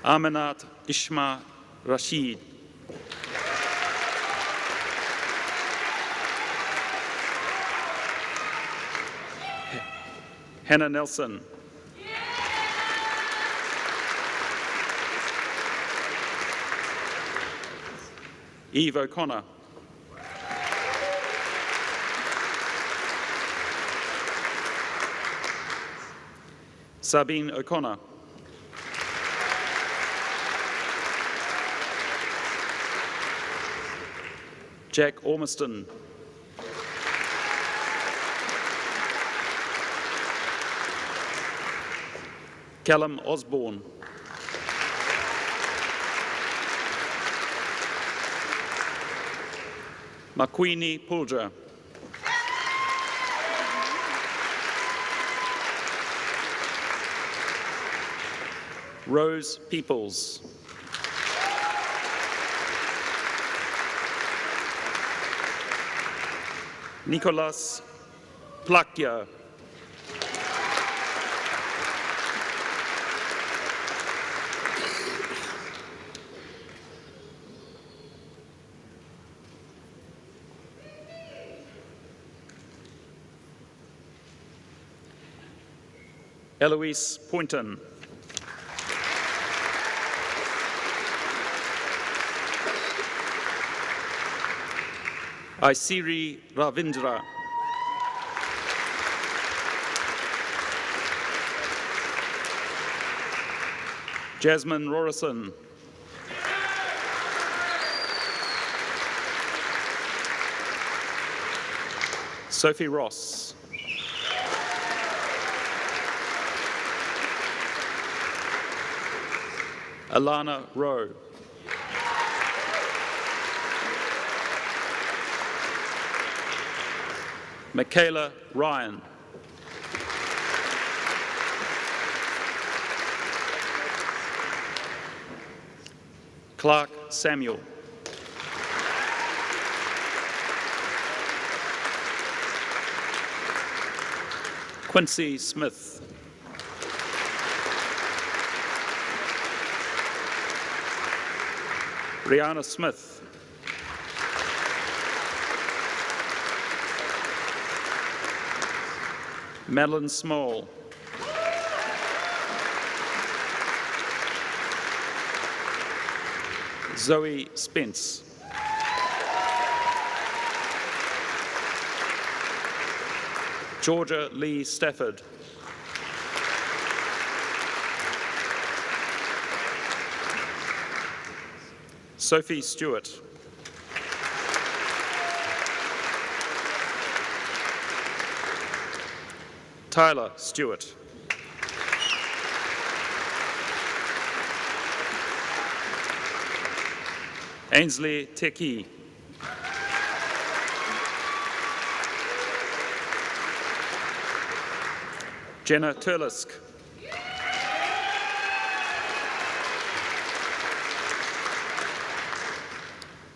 Aminat Ishma Rashid. Hannah Nelson. Eve O'Connor. Sabine O'Connor. Jack Ormiston. Callum Osborne. Makwini Pulja. Rose Peoples. Nicolas Plakya. Eloise Poynton. Isiri Ravindra. Jasmine Rorison. Sophie Ross. Alana Rowe. Michaela Ryan. Clark Samuel. Quincy Smith. Brianna Smith. Madeline Small. Zoe Spence. Georgia Lee Stafford. Sophie Stewart. Tyler Stewart. Ainsley Teki. Jenna Turlisk.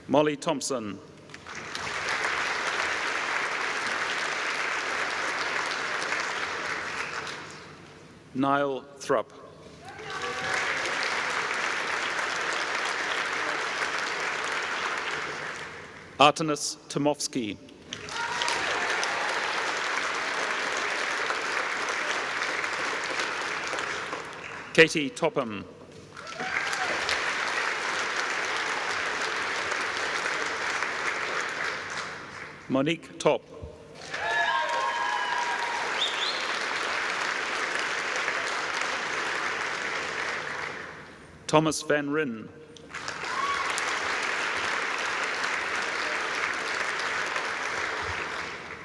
Molly Thompson. Niall Thrupp. Artemis Tomovsky. Katie Topham. Monique Top. Thomas Van Ryn.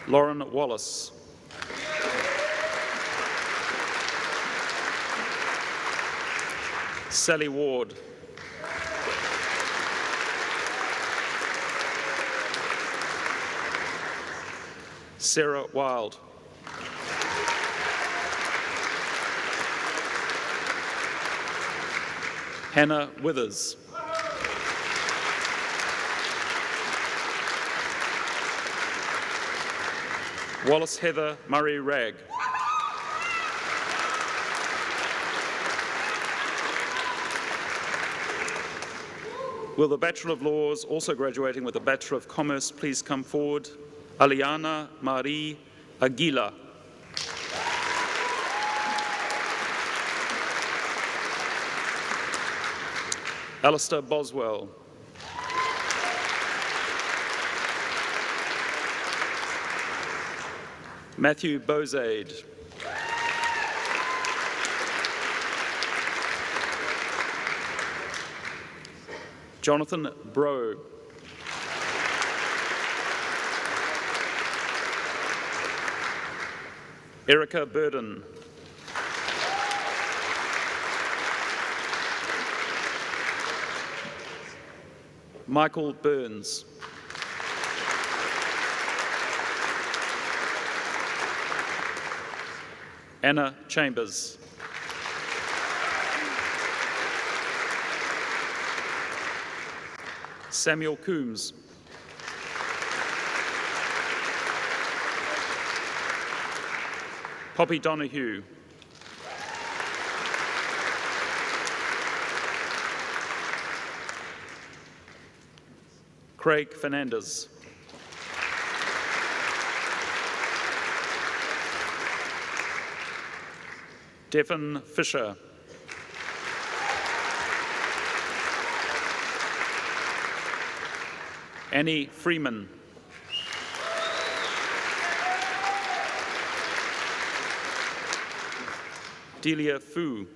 Lauren Wallace. Sally Ward. Sarah Wild. Hannah Withers. Wallace Heather Murray Ragg. Will the Bachelor of Laws, also graduating with a Bachelor of Commerce, please come forward? Aliana Marie Aguila. Alistair Boswell. Matthew Bozade. Jonathan Brough. Erica Burden. Michael Burns. Anna Chambers. Samuel Coombs. Poppy Donoghue. Craig Fernandez. Devon Fisher. Annie Freeman. Delia Fu.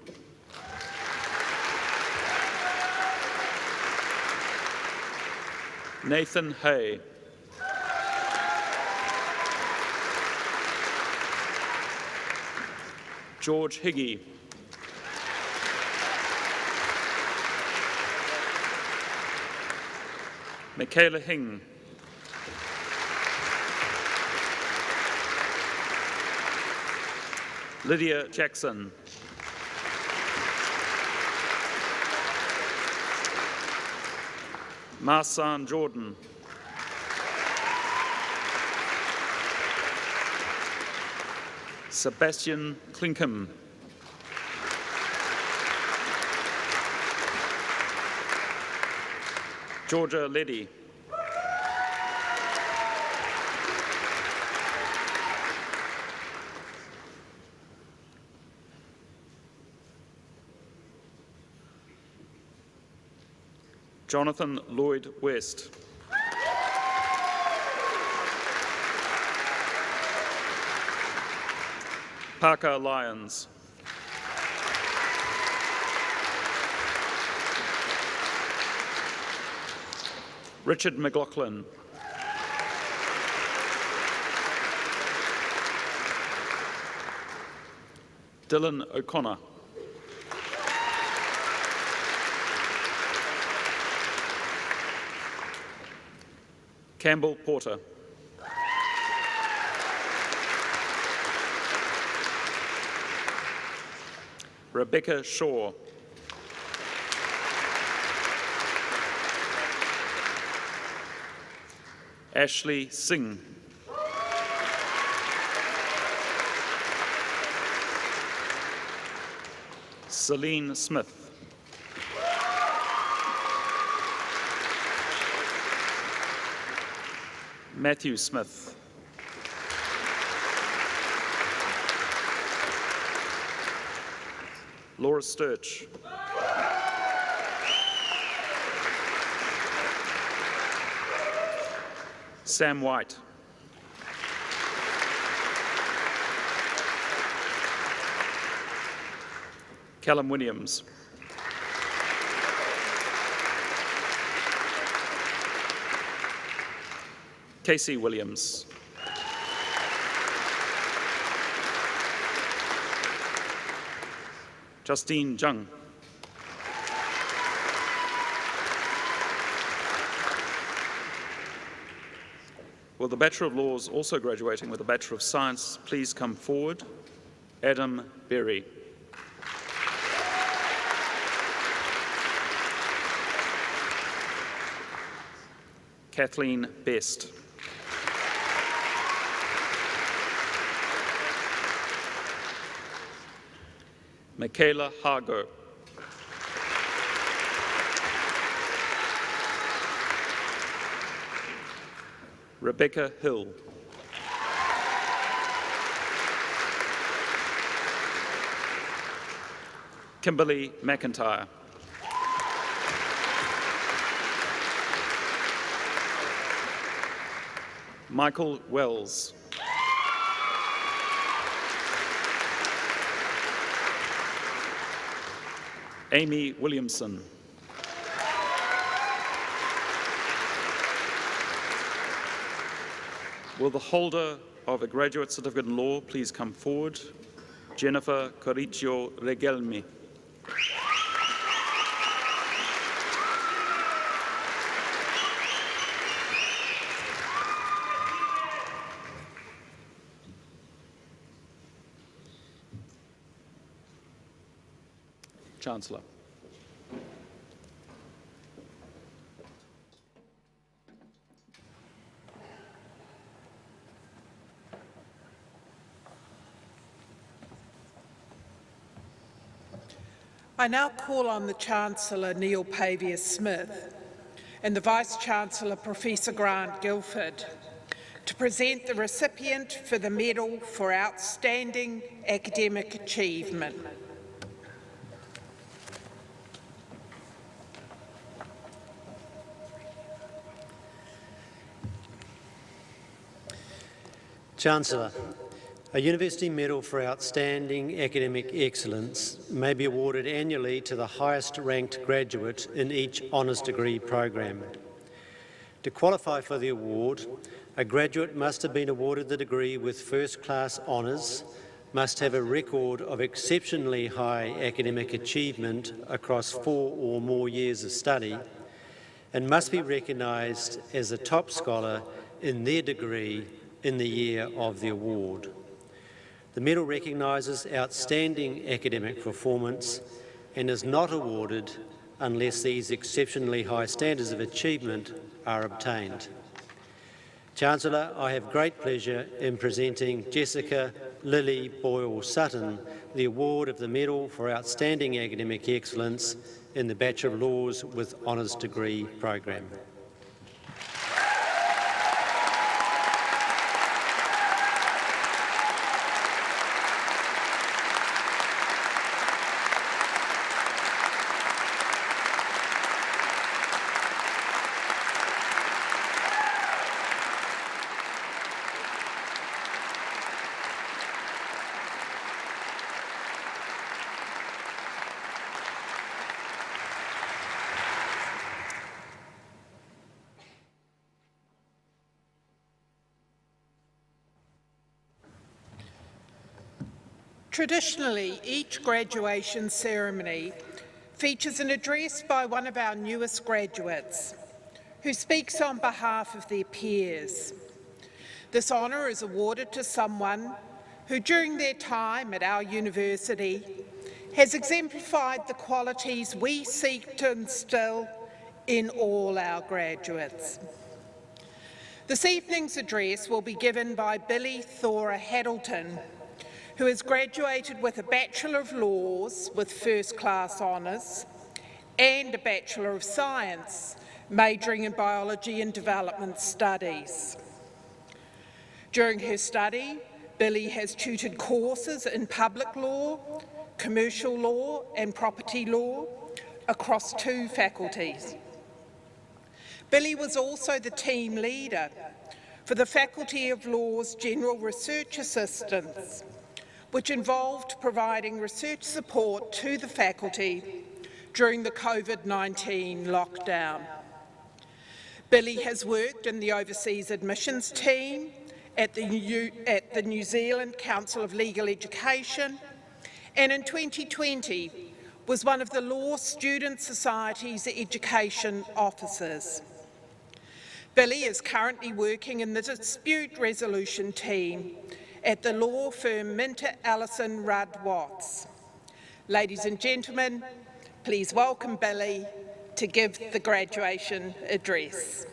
Nathan Hay. George Higgy. Michaela Hing. Lydia Jackson. Marsan Jordan. Sebastian Klinkham. Georgia Leddy. Jonathan Lloyd West. Parker Lyons. Richard McLaughlin. Dylan O'Connor. Campbell Porter. Rebecca Shaw. Ashley Singh. Celine Smith. Matthew Smith. Laura Sturch. Sam White. Callum Williams. Casey Williams. Justine Jung. Will the Bachelor of Laws also graduating with a Bachelor of Science please come forward? Adam Berry. Kathleen Best. Michaela Hargo. Rebecca Hill. Kimberly McIntyre. Michael Wells. Amy Williamson. Will the holder of a graduate certificate in law please come forward? Jennifer Coricchio Regelmi. Chancellor. I now call on the Chancellor Neil Pavier-Smith and the Vice-Chancellor Professor Grant Guilford to present the recipient for the Medal for Outstanding Academic Achievement. Chancellor, a University Medal for Outstanding Academic Excellence may be awarded annually to the highest ranked graduate in each honours degree program. To qualify for the award, a graduate must have been awarded the degree with first-class honours, must have a record of exceptionally high academic achievement across 4 or more years of study, and must be recognised as a top scholar in their degree in the year of the award. The medal recognises outstanding academic performance and is not awarded unless these exceptionally high standards of achievement are obtained. Chancellor, I have great pleasure in presenting Jessica Lily Boyle-Sutton the award of the Medal for Outstanding Academic Excellence in the Bachelor of Laws with Honours Degree program. Traditionally, each graduation ceremony features an address by one of our newest graduates, who speaks on behalf of their peers. This honour is awarded to someone who, during their time at our university, has exemplified the qualities we seek to instill in all our graduates. This evening's address will be given by Billy Thora Haddleton, who has graduated with a Bachelor of Laws with first-class honours and a Bachelor of Science, majoring in Biology and Development Studies. During her study, Billy has tutored courses in public law, commercial law and property law across 2 faculties. Billy was also the team leader for the Faculty of Law's General Research Assistance, which involved providing research support to the faculty during the COVID-19 lockdown. Billy has worked in the overseas admissions team at the New Zealand Council of Legal Education, and in 2020 was one of the Law Student Society's education officers. Billy is currently working in the dispute resolution team at the law firm Minter Ellison Rudd Watts. Ladies and gentlemen, please welcome Billy to give the graduation address.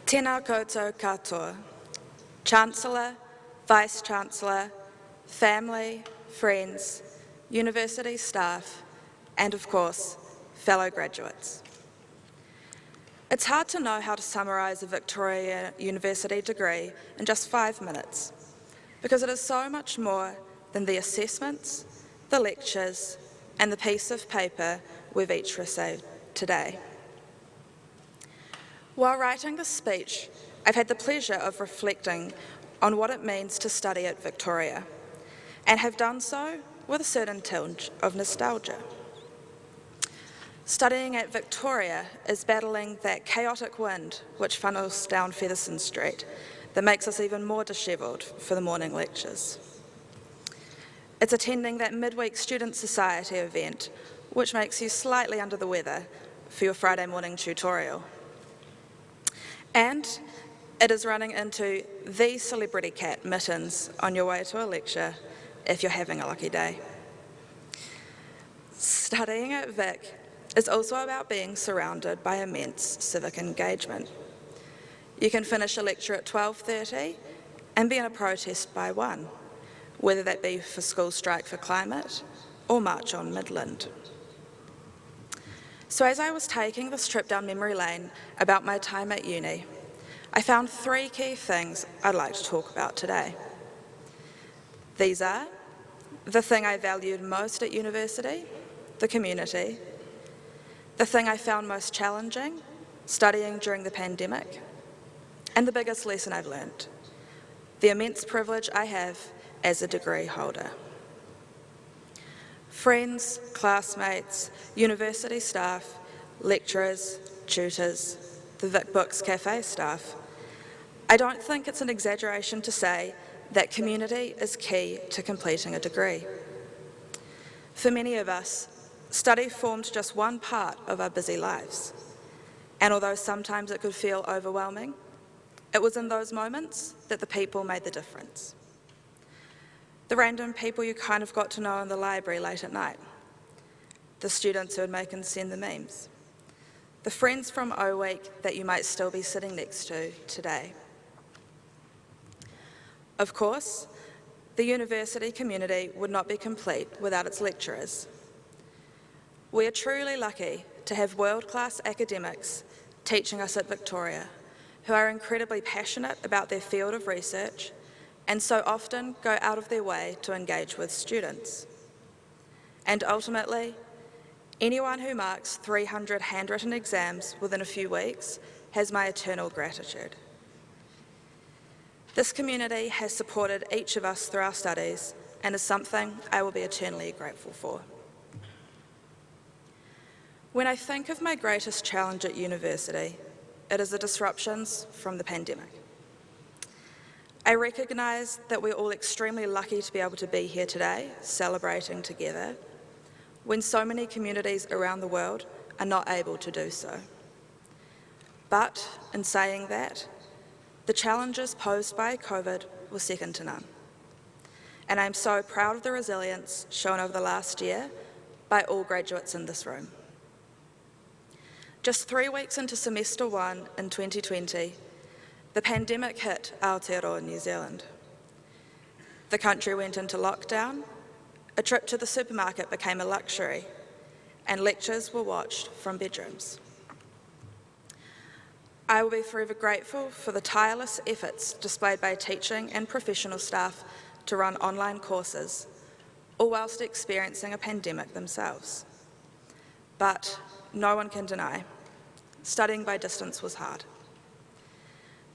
Tēnā koutou katoa, Chancellor, Vice-Chancellor, family, friends, university staff, and of course, fellow graduates. It's hard to know how to summarise a Victoria University degree in just 5 minutes, because it is so much more than the assessments, the lectures, and the piece of paper we've each received today. While writing this speech, I've had the pleasure of reflecting on what it means to study at Victoria, and have done so with a certain tinge of nostalgia. Studying at Victoria is battling that chaotic wind which funnels down Featherston Street that makes us even more dishevelled for the morning lectures. It's attending that midweek student society event which makes you slightly under the weather for your Friday morning tutorial. And it is running into the celebrity cat, Mittens, on your way to a lecture if you're having a lucky day. Studying at Vic is also about being surrounded by immense civic engagement. You can finish a lecture at 12:30 and be in a protest by 1, whether that be for School Strike for Climate or March on Midland. So as I was taking this trip down memory lane about my time at uni, I found 3 key things I'd like to talk about today. These are the thing I valued most at university, the community, the thing I found most challenging, studying during the pandemic, and the biggest lesson I've learned, the immense privilege I have as a degree holder. Friends, classmates, university staff, lecturers, tutors, the Vic Books Cafe staff, I don't think it's an exaggeration to say that community is key to completing a degree. For many of us, study formed just one part of our busy lives, and although sometimes it could feel overwhelming, it was in those moments that the people made the difference. The random people you kind of got to know in the library late at night, the students who would make and send the memes, the friends from O Week that you might still be sitting next to today. Of course, the university community would not be complete without its lecturers. We are truly lucky to have world-class academics teaching us at Victoria, who are incredibly passionate about their field of research and so often go out of their way to engage with students. And ultimately, anyone who marks 300 handwritten exams within a few weeks has my eternal gratitude. This community has supported each of us through our studies and is something I will be eternally grateful for. When I think of my greatest challenge at university, it is the disruptions from the pandemic. I recognise that we're all extremely lucky to be able to be here today, celebrating together, when so many communities around the world are not able to do so. But in saying that, the challenges posed by COVID were second to none. And I'm so proud of the resilience shown over the last year by all graduates in this room. Just 3 weeks into semester 1 in 2020, the pandemic hit Aotearoa, New Zealand. The country went into lockdown, a trip to the supermarket became a luxury, and lectures were watched from bedrooms. I will be forever grateful for the tireless efforts displayed by teaching and professional staff to run online courses, all whilst experiencing a pandemic themselves. But no one can deny, studying by distance was hard.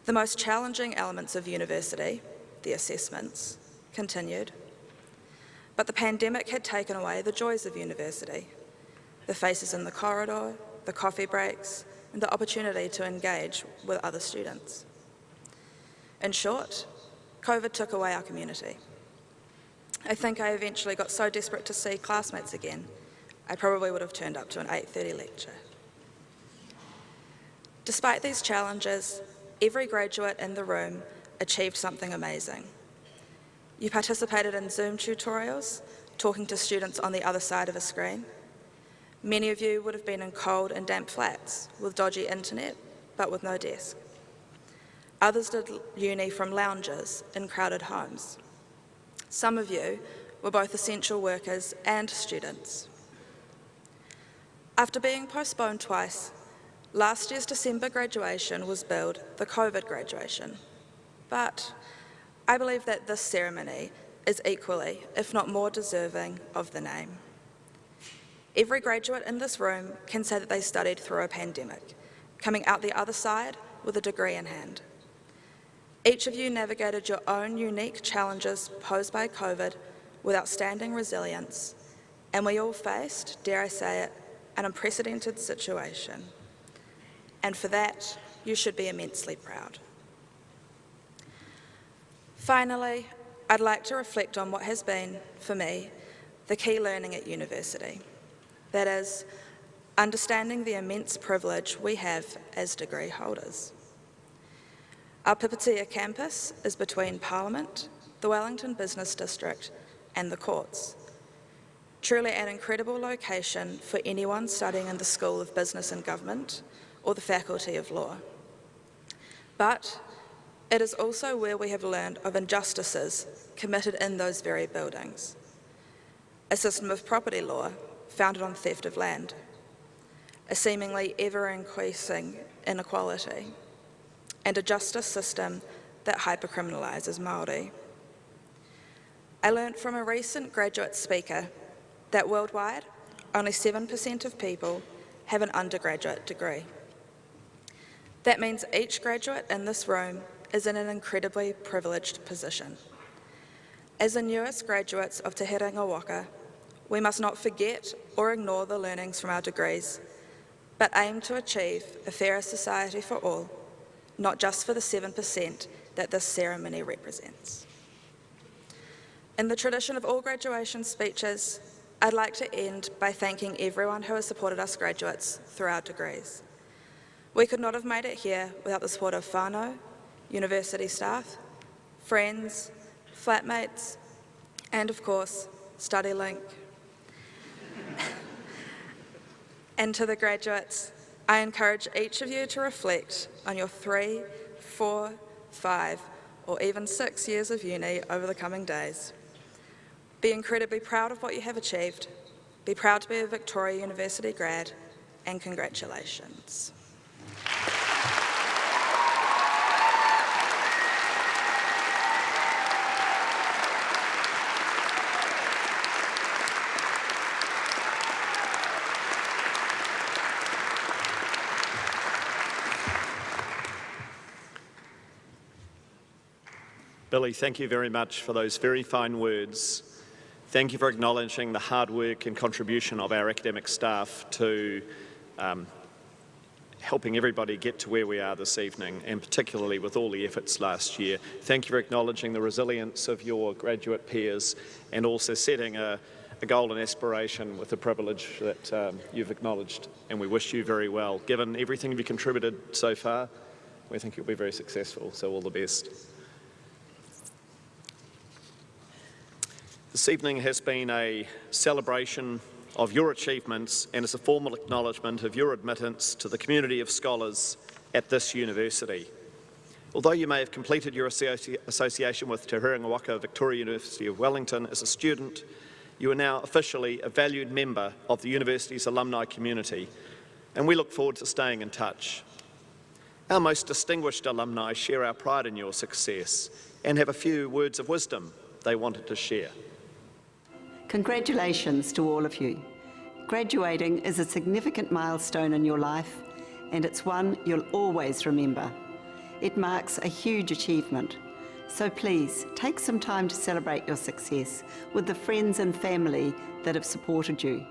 The most challenging elements of university, the assessments, continued. But the pandemic had taken away the joys of university, the faces in the corridor, the coffee breaks, and the opportunity to engage with other students. In short, COVID took away our community. I think I eventually got so desperate to see classmates again, I probably would have turned up to an 8:30 lecture. Despite these challenges, every graduate in the room achieved something amazing. You participated in Zoom tutorials, talking to students on the other side of a screen. Many of you would have been in cold and damp flats with dodgy internet, but with no desk. Others did uni from lounges in crowded homes. Some of you were both essential workers and students. After being postponed twice, last year's December graduation was billed the COVID graduation. But I believe that this ceremony is equally, if not more deserving of the name. Every graduate in this room can say that they studied through a pandemic, coming out the other side with a degree in hand. Each of you navigated your own unique challenges posed by COVID with outstanding resilience, and we all faced, dare I say it, an unprecedented situation. And for that, you should be immensely proud. Finally, I'd like to reflect on what has been, for me, the key learning at university. That is, understanding the immense privilege we have as degree holders. Our Pipitia campus is between Parliament, the Wellington Business District, and the courts. Truly an incredible location for anyone studying in the School of Business and Government or the Faculty of Law. But it is also where we have learned of injustices committed in those very buildings. A system of property law founded on theft of land, a seemingly ever-increasing inequality, and a justice system that hypercriminalises Māori. I learned from a recent graduate speaker that worldwide, only 7% of people have an undergraduate degree. That means each graduate in this room is in an incredibly privileged position. As the newest graduates of Te Herenga Waka, we must not forget or ignore the learnings from our degrees, but aim to achieve a fairer society for all, not just for the 7% that this ceremony represents. In the tradition of all graduation speeches, I'd like to end by thanking everyone who has supported us graduates through our degrees. We could not have made it here without the support of whānau, university staff, friends, flatmates, and of course, StudyLink. And to the graduates, I encourage each of you to reflect on your 3, 4, 5, or even 6 years of uni over the coming days. Be incredibly proud of what you have achieved, be proud to be a Victoria University grad, and congratulations. Billy, thank you very much for those very fine words. Thank you for acknowledging the hard work and contribution of our academic staff to helping everybody get to where we are this evening, and particularly with all the efforts last year. Thank you for acknowledging the resilience of your graduate peers and also setting a goal and aspiration with the privilege that you've acknowledged, and we wish you very well. Given everything you've contributed so far, we think you'll be very successful, so all the best. This evening has been a celebration of your achievements and is a formal acknowledgement of your admittance to the community of scholars at this university. Although you may have completed your association with Te Huringa Waka Victoria University of Wellington as a student, you are now officially a valued member of the university's alumni community, and we look forward to staying in touch. Our most distinguished alumni share our pride in your success and have a few words of wisdom they wanted to share. Congratulations to all of you. Graduating is a significant milestone in your life, and it's one you'll always remember. It marks a huge achievement. So please, take some time to celebrate your success with the friends and family that have supported you.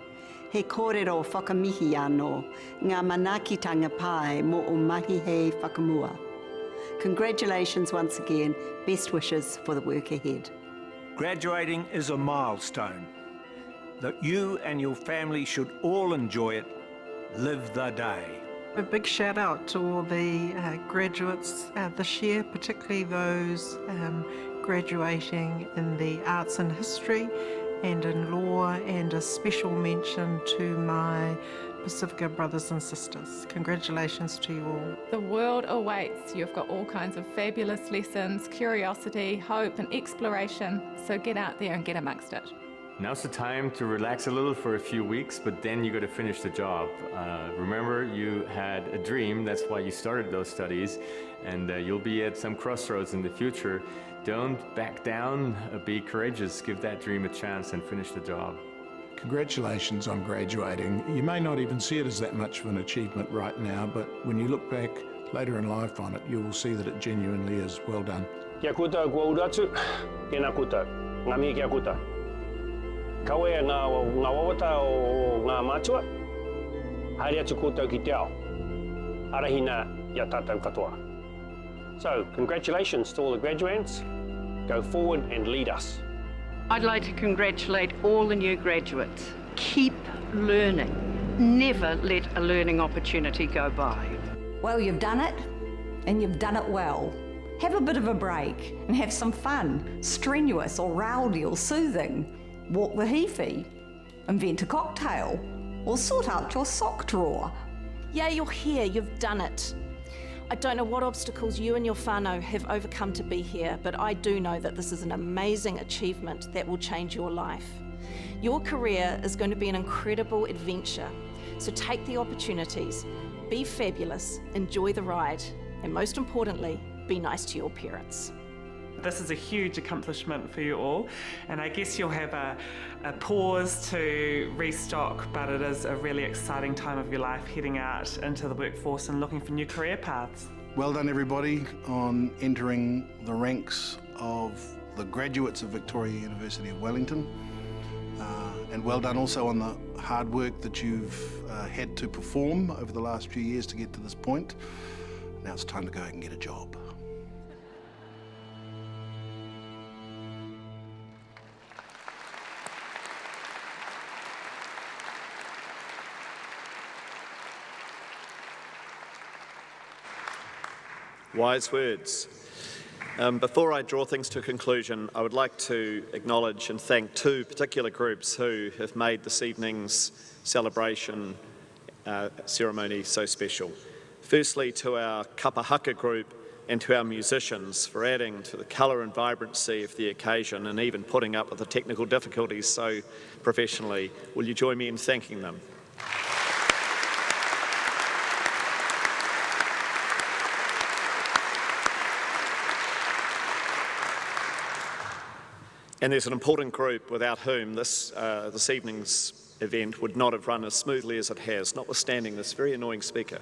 He kōrero whakamihi anō, ngā manaakitanga pai mo o mahi hei whakamua. Congratulations once again, best wishes for the work ahead. Graduating is a milestone that you and your family should all enjoy it. Live the day. A big shout out to all the graduates this year, particularly those graduating in the arts and history and in law, and a special mention to my Pacifica brothers and sisters. Congratulations to you all. The world awaits. You've got all kinds of fabulous lessons, curiosity, hope and exploration, so get out there and get amongst it. Now's the time to relax a little for a few weeks, but then you got to finish the job. Remember, you had a dream, that's why you started those studies, and you'll be at some crossroads in the future. Don't back down, be courageous, give that dream a chance and finish the job. Congratulations on graduating. You may not even see it as that much of an achievement right now, but when you look back later in life on it, you will see that it genuinely is. Well done. Kia koutou kua uratu, tēnā koutou, ngā mihi kia koutou. Kawe ngā wawata o ngā mātua, haere atu koutou ki te ao, arahina ia tātou katoa. So, congratulations to all the graduates. Go forward and lead us. I'd like to congratulate all the new graduates. Keep learning. Never let a learning opportunity go by. Well, you've done it, and you've done it well. Have a bit of a break and have some fun, strenuous or rowdy or soothing. Walk the heafy, invent a cocktail, or sort out your sock drawer. Yeah, you're here, you've done it. I don't know what obstacles you and your whānau have overcome to be here, but I do know that this is an amazing achievement that will change your life. Your career is going to be an incredible adventure, so take the opportunities, be fabulous, enjoy the ride, and most importantly, be nice to your parents. This is a huge accomplishment for you all, and I guess you'll have a pause to restock, but it is a really exciting time of your life heading out into the workforce and looking for new career paths. Well done everybody on entering the ranks of the graduates of Victoria University of Wellington, and well done also on the hard work that you've had to perform over the last few years to get to this point. Now it's time to go out and get a job. Wise words. Before I draw things to a conclusion, I would like to acknowledge and thank two particular groups who have made this evening's celebration ceremony so special. Firstly, to our kapahaka group and to our musicians for adding to the colour and vibrancy of the occasion and even putting up with the technical difficulties so professionally. Will you join me in thanking them? And there's an important group without whom this evening's event would not have run as smoothly as it has, notwithstanding this very annoying speaker.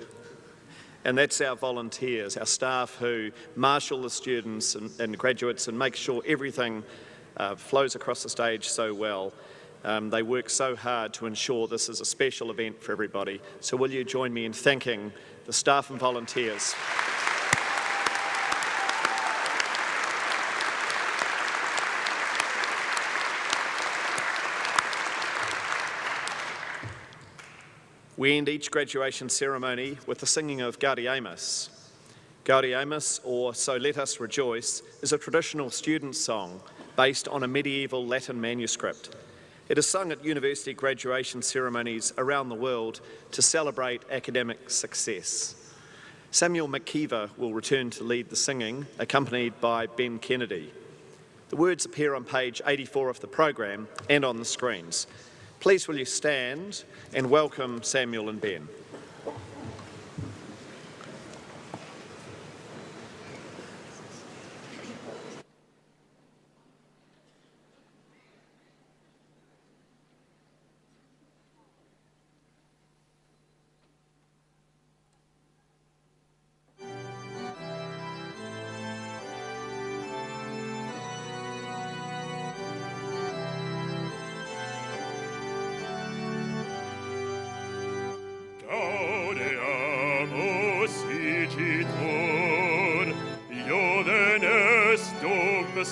And that's our volunteers, our staff who marshal the students and graduates and make sure everything flows across the stage so well. They work so hard to ensure this is a special event for everybody. So will you join me in thanking the staff and volunteers? We end each graduation ceremony with the singing of Gaudeamus. Gaudeamus, or So Let Us Rejoice, is a traditional student song based on a medieval Latin manuscript. It is sung at university graduation ceremonies around the world to celebrate academic success. Samuel McKeever will return to lead the singing, accompanied by Ben Kennedy. The words appear on page 84 of the program and on the screens. Please will you stand and welcome Samuel and Ben.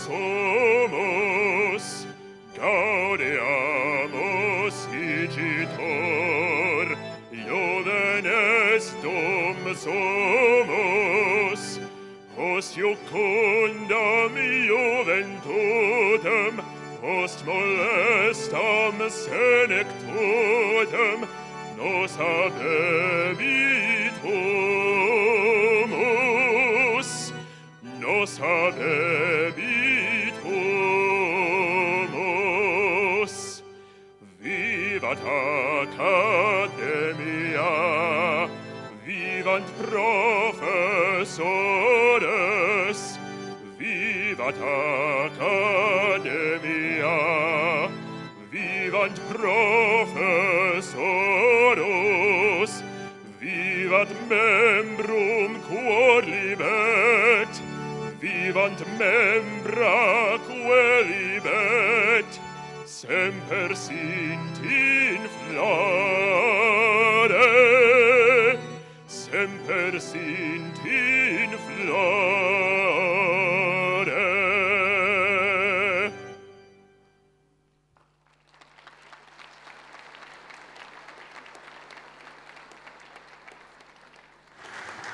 Somos, gaudeamus igitor, iovenes dom somos, post iucundam juventutem, post molestam senectutem, nos habebitumus, nos habebitumus. Vivat Academia, vivant professores, vivat Academia, vivant professoros, vivat membrum quod libet, vivant membra quelibet, semper sint in flore, semper sint in flore.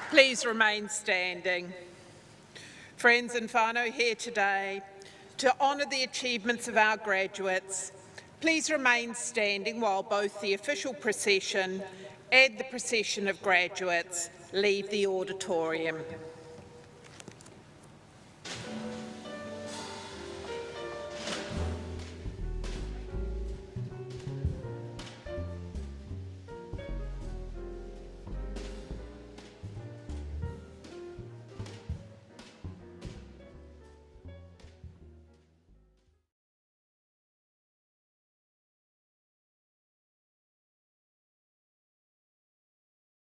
Please remain standing. Friends and whānau here today, to honour the achievements of our graduates, please remain standing while both the official procession and the procession of graduates leave the auditorium.